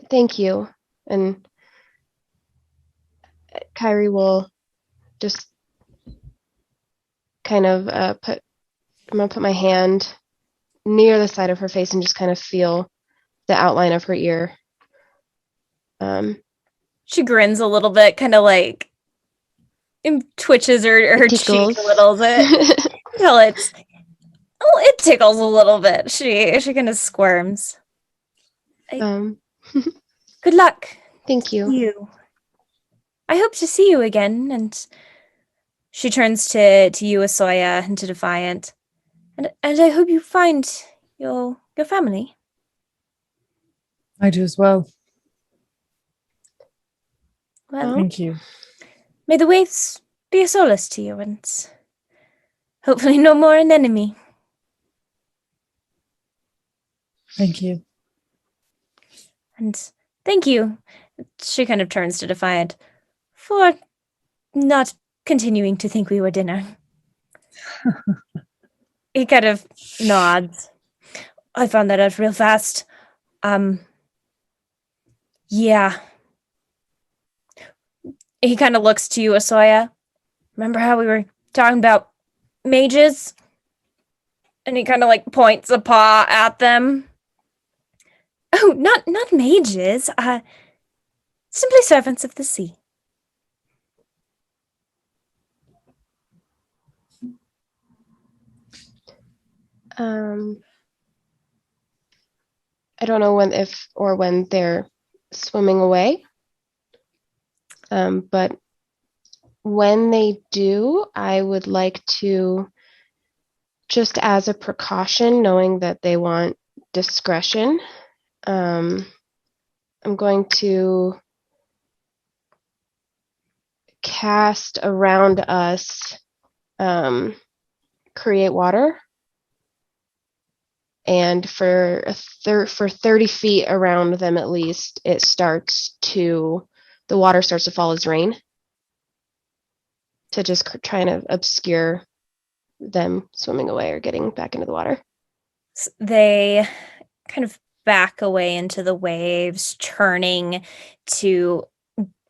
Thank you. And Kairi will just kind of put I'm going to put my hand near the side of her face and just kind of feel the outline of her ear. She grins a little bit, kind of like twitches her cheek tickles. a little bit. Until it tickles a little bit. She kind of squirms. Good luck. Thank you. You. I hope to see you again. And she turns to you, Esoya, and to Defiant. And I hope you find your family. I do as well. Well, thank you. May the waves be a solace to you, and hopefully no more an enemy. Thank you. And thank you, she kind of turns to Defiant, for not continuing to think we were dinner. He kind of nods. I found that out real fast. Yeah. He kind of looks to you, Esoya. Remember how we were talking about mages? And he kind of like points a paw at them. Oh, not mages. Simply servants of the sea. I don't know when they're swimming away. But when they do, I would like to, just as a precaution, knowing that they want discretion, I'm going to cast around us, create water. And for 30 feet around them at least, the water starts to fall as rain to just trying to obscure them swimming away or getting back into the water. They kind of back away into the waves, turning to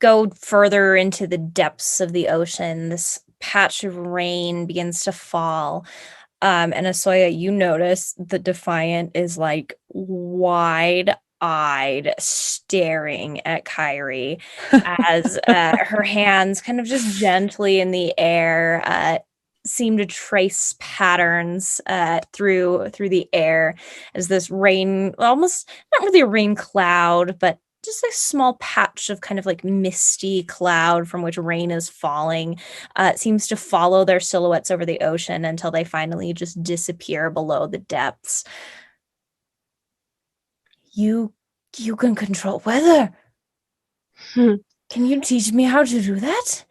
go further into the depths of the ocean. This patch of rain begins to fall. And Esoya, you notice the Defiant is like wide-eyed, staring at Kairi as her hands kind of just gently in the air seem to trace patterns through the air as this rain, almost not really a rain cloud, but just a small patch of kind of like misty cloud from which rain is falling seems to follow their silhouettes over the ocean until they finally just disappear below the depths. You can control weather. Can you teach me how to do that?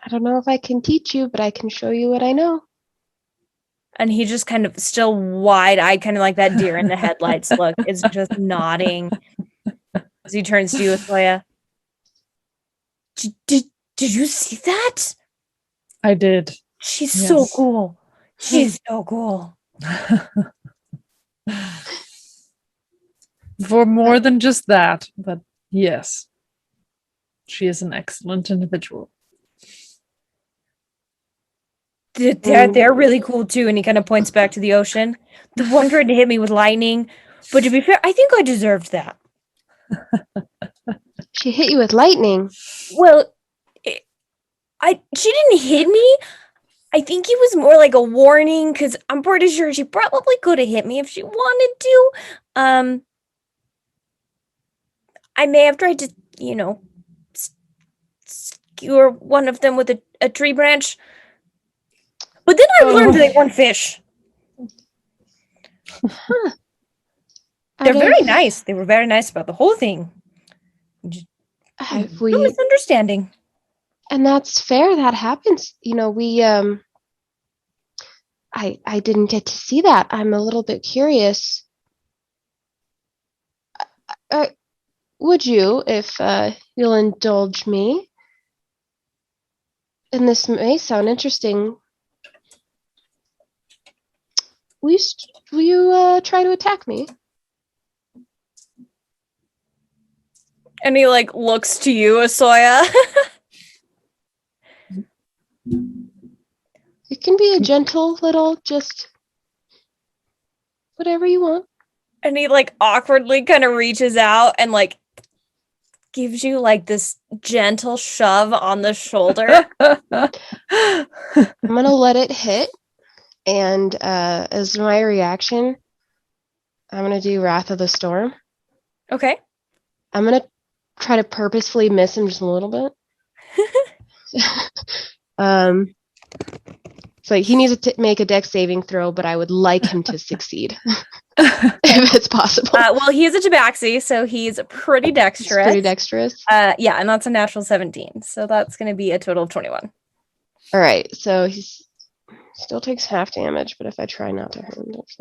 I don't know if I can teach you, but I can show you what I know. And he just kind of still wide-eyed, kind of like that deer in the headlights look, is just nodding as he turns to you, Esoya. Did you see that? I did. She's so cool. She's so cool. For more than just that, but yes. She is an excellent individual. They're really cool too, and he kind of points back to the ocean. The one tried to hit me with lightning, but to be fair, I think I deserved that. She hit you with lightning. Well, she didn't hit me. I think it was more like a warning, because I'm pretty sure she probably could have hit me if she wanted to. I may have tried to, skewer one of them with a tree branch. But then I learned they weren't fish. Huh. They're very nice. They were very nice about the whole thing. No misunderstanding. And that's fair. That happens. I didn't get to see that. I'm a little bit curious. Would you, if you'll indulge me, and this may sound interesting, will you try to attack me? And he looks to you, Esoya. It can be a gentle little, just whatever you want. And he like awkwardly kind of reaches out and like gives you like this gentle shove on the shoulder. I'm gonna let it hit, and as my reaction, I'm gonna do Wrath of the Storm. Okay. I'm gonna try to purposefully miss him just a little bit. So he needs to make a dex saving throw, but I would like him to succeed if it's possible. Well, he is a tabaxi, so he's pretty dexterous. It's pretty dexterous. Yeah, and that's a natural 17. So that's going to be a total of 21. All right, so he still takes half damage, but if I try not to hurt him, let's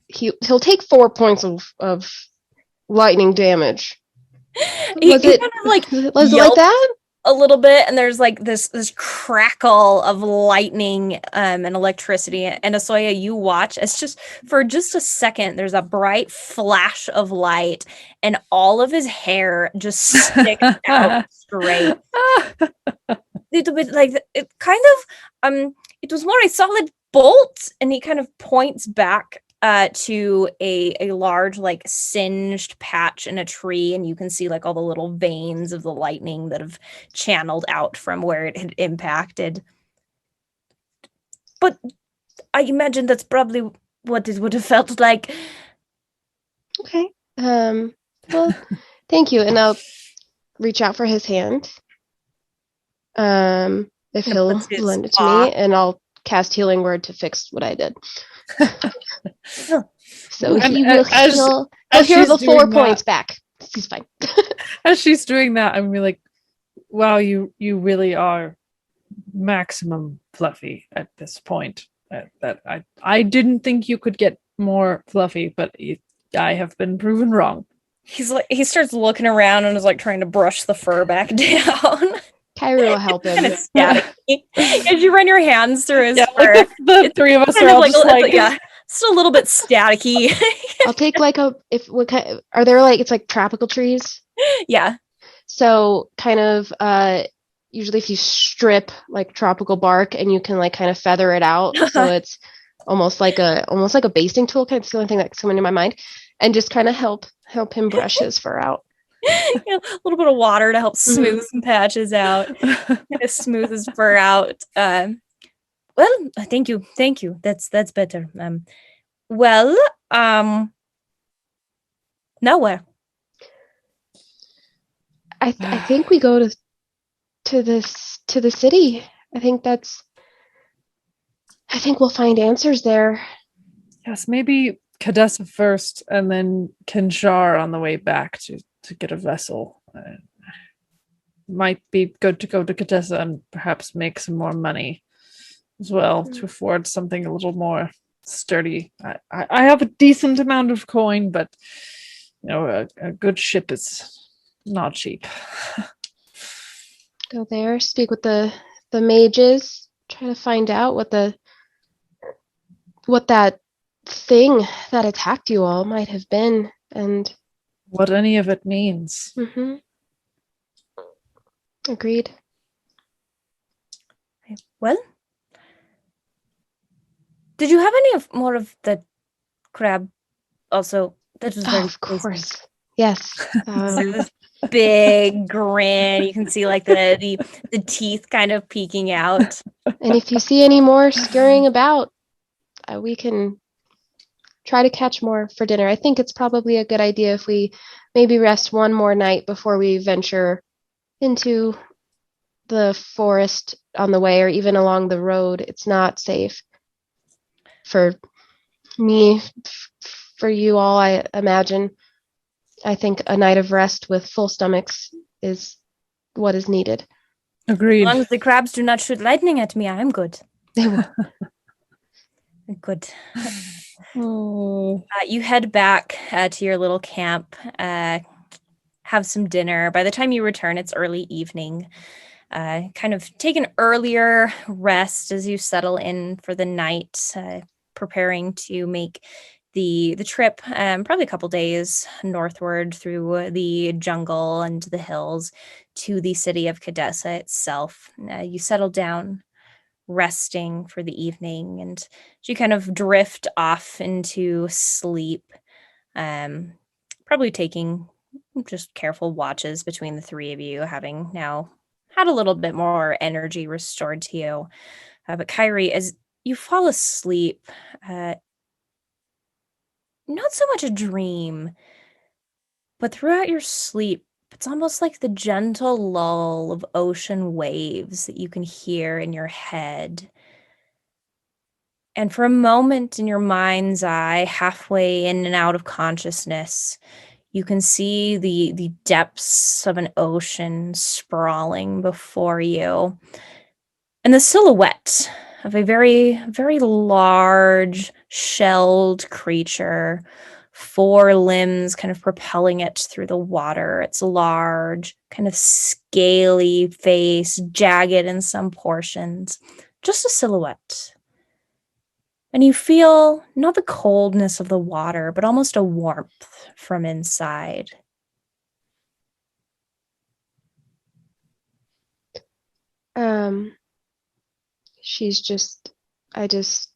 see. He'll take 4 points of lightning damage. Was it kind of like was it like that? A little bit, and there's like this crackle of lightning and electricity. And Esoya, you watch as just for just a second, there's a bright flash of light, and all of his hair just sticks out straight. Little bit like it kind of it was more a solid bolt, and he kind of points back to a large like singed patch in a tree, and you can see like all the little veins of the lightning that have channeled out from where it had impacted. But I imagine that's probably what it would have felt like. Okay. Well, thank you, and I'll reach out for his hand. If he'll lend it to me, and I'll cast Healing Word to fix what I did. So he will heal the 4 points back. He's fine. As she's doing that, I'm really like, wow, you really are maximum fluffy at this point. That I didn't think you could get more fluffy, but I have been proven wrong. He starts looking around and is like trying to brush the fur back down. Kairi will help him. Kind of staticky. As you run your hands through his fur, like the three of us are all just like just a little bit staticky. I'll take like are there like, it's like tropical trees? Yeah. So kind of usually if you strip like tropical bark and you can like kind of feather it out, so it's almost like a basting tool. Kind of the only thing that's coming to my mind, and just kind of help him brush his fur out. A little bit of water to help smooth some patches out, kind of smooth his fur out. Well, thank you. That's better. Well, now where? I think we go to the city. I think we'll find answers there. Yes, maybe Khadesa first, and then Kinshar on the way back to get a vessel. Might be good to go to Khadesa and perhaps make some more money as well to afford something a little more sturdy. I have a decent amount of coin, but a good ship is not cheap. Go there, speak with the mages, try to find out what that thing that attacked you all might have been, and what any of it means. Mm-hmm. Agreed. Well, did you have any more of the crab also? That was very of course. Yes. This big grin. You can see like the teeth kind of peeking out. And if you see any more scurrying about, we can try to catch more for dinner. I think it's probably a good idea if we maybe rest one more night before we venture into the forest on the way, or even along the road. It's not safe for me, for you all, I imagine. I think a night of rest with full stomachs is what is needed. Agreed. As long as the crabs do not shoot lightning at me, I'm good. They will. Good. Oh. You head back to your little camp, have some dinner. By the time you return, it's early evening. Kind of take an earlier rest as you settle in for the night, preparing to make the trip, probably a couple days northward through the jungle and the hills to the city of Khadesa itself. You settle down, resting for the evening, and you kind of drift off into sleep, um, probably taking just careful watches between the three of you, having now had a little bit more energy restored to you. But Kairi, as you fall asleep, uh, not so much a dream, but throughout your sleep, it's almost like the gentle lull of ocean waves that you can hear in your head. And for a moment in your mind's eye, halfway in and out of consciousness, you can see the depths of an ocean sprawling before you, and the silhouette of a very, very large shelled creature, four limbs kind of propelling it through the water. Its large, kind of scaly face, jagged in some portions, just a silhouette. And you feel not the coldness of the water, but almost a warmth from inside. Um, she's just, I just,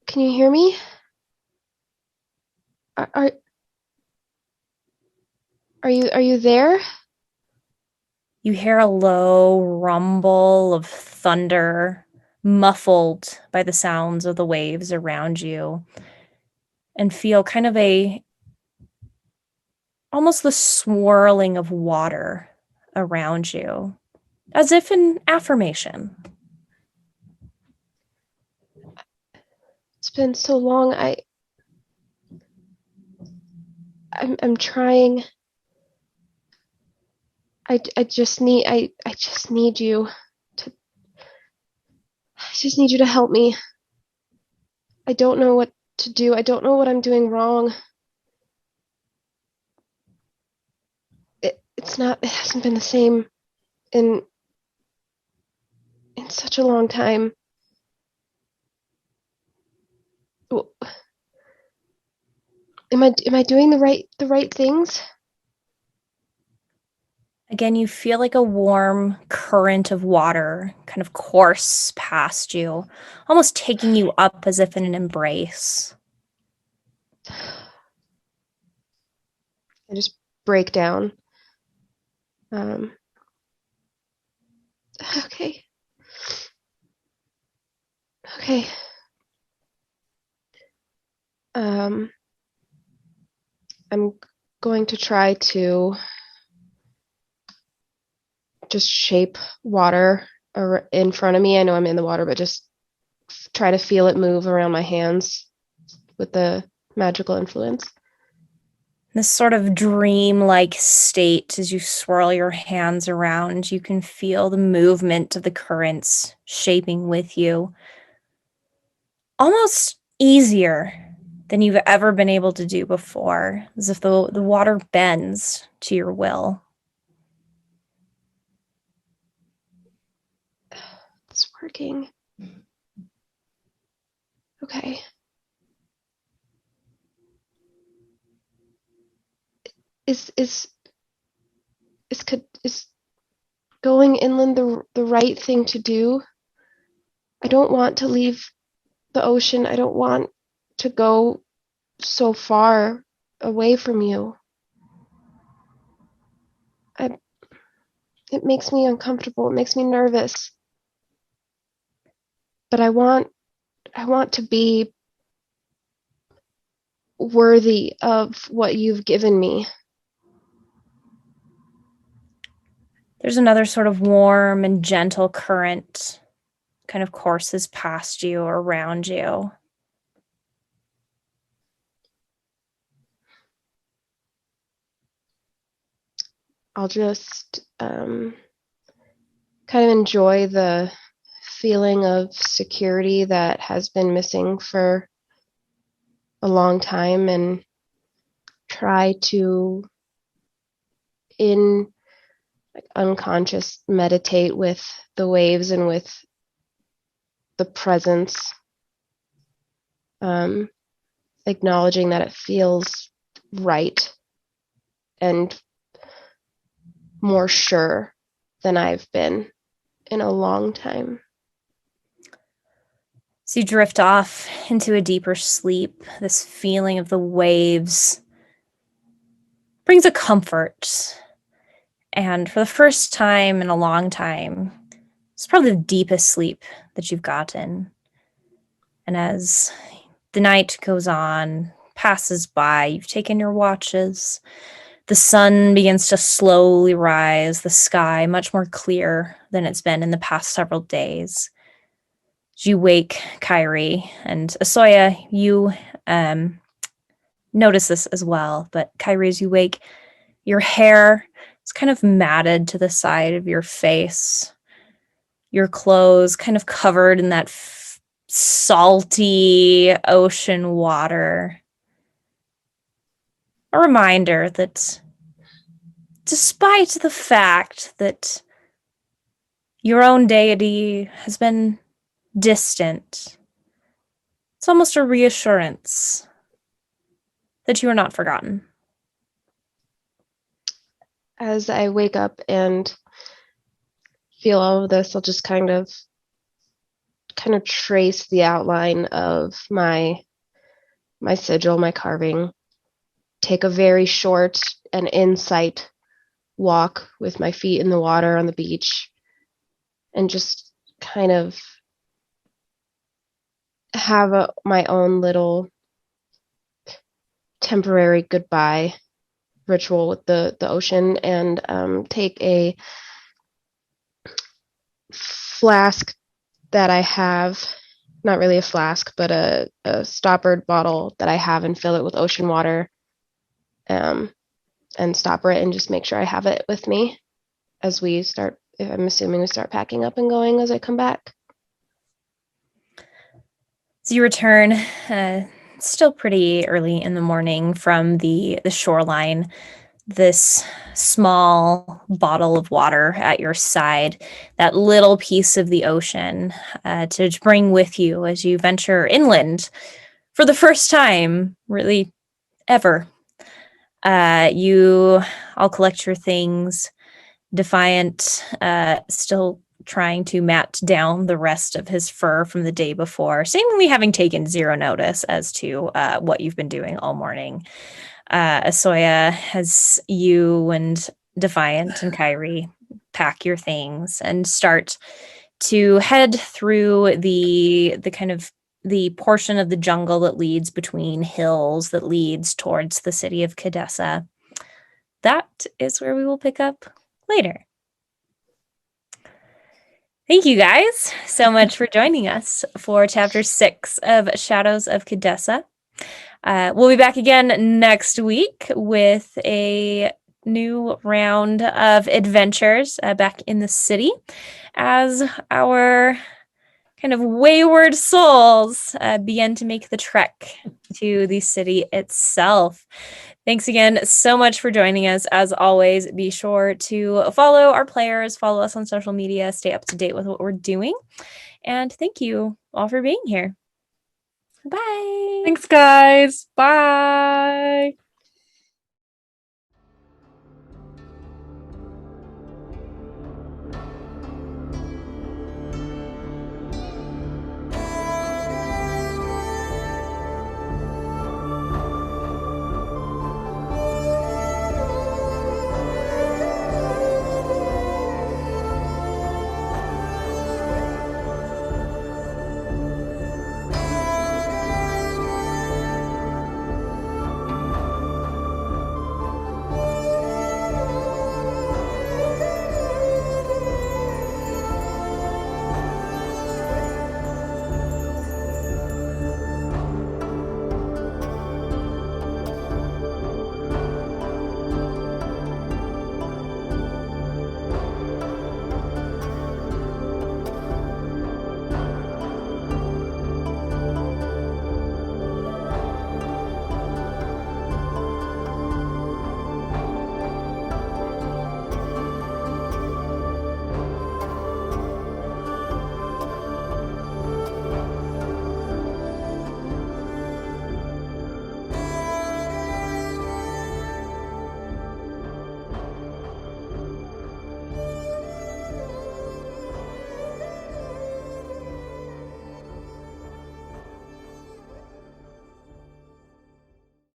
can you hear me? Are, are, are you there? You hear a low rumble of thunder, muffled by the sounds of the waves around you, and feel kind of almost the swirling of water around you, as if in affirmation. It's been so long. I'm trying. I just need I just need you to I just need you to help me. I don't know what to do. I don't know what I'm doing wrong. It hasn't been the same in such a long time. Am I doing the right things? Again, you feel like a warm current of water kind of course past you, almost taking you up as if in an embrace. I just break down. Um, okay. Okay. I'm going to try to just shape water in front of me. I know I'm in the water, but just try to feel it move around my hands with the magical influence. This sort of dream-like state as you swirl your hands around, you can feel the movement of the currents shaping with you. Almost easier than you've ever been able to do before, as if the water bends to your will. It's working. Okay. Is going inland the right thing to do? I don't want to leave the ocean. I don't want to go so far away from you. It makes me uncomfortable. It makes me nervous. But I want to be worthy of what you've given me. There's another sort of warm and gentle current kind of courses past you or around you. I'll just kind of enjoy the feeling of security that has been missing for a long time and try to, in unconscious, meditate with the waves and with the presence acknowledging that it feels right and more sure than I've been in a long time. So you drift off into a deeper sleep. This feeling of the waves brings a comfort. And for the first time in a long time, it's probably the deepest sleep that you've gotten. And as the night goes on, passes by, you've taken your watches, the sun begins to slowly rise, the sky much more clear than it's been in the past several days. As you wake, Kairi and Esoya, you notice this as well, but Kairi, as you wake, your hair is kind of matted to the side of your face. Your clothes kind of covered in that salty ocean water. A reminder that despite the fact that your own deity has been distant, it's almost a reassurance that you are not forgotten. As I wake up and feel all of this, I'll just kind of trace the outline of my sigil, my carving, take a very short and in-sight walk with my feet in the water on the beach, and just kind of have my own little temporary goodbye ritual with the ocean, and take a flask that I have, not really a flask, but a stoppered bottle that I have, and fill it with ocean water, and stopper it and just make sure I have it with me as we start, I'm assuming we start packing up and going as I come back. So you return, still pretty early in the morning from the shoreline, this small bottle of water at your side, that little piece of the ocean to bring with you as you venture inland for the first time, really, ever. You all collect your things. Defiant, still trying to mat down the rest of his fur from the day before, seemingly having taken zero notice as to what you've been doing all morning. Esoya, has you and Defiant and Kairi pack your things and start to head through the kind of the portion of the jungle that leads between hills that leads towards the city of Khadesa. That is where we will pick up later. Thank you guys so much for joining us for Chapter 6 of Shadows of Khadesa. We'll be back again next week with a new round of adventures back in the city as our kind of wayward souls begin to make the trek to the city itself. Thanks again so much for joining us. As always, be sure to follow our players, follow us on social media, stay up to date with what we're doing. And thank you all for being here. Bye. Thanks, guys. Bye.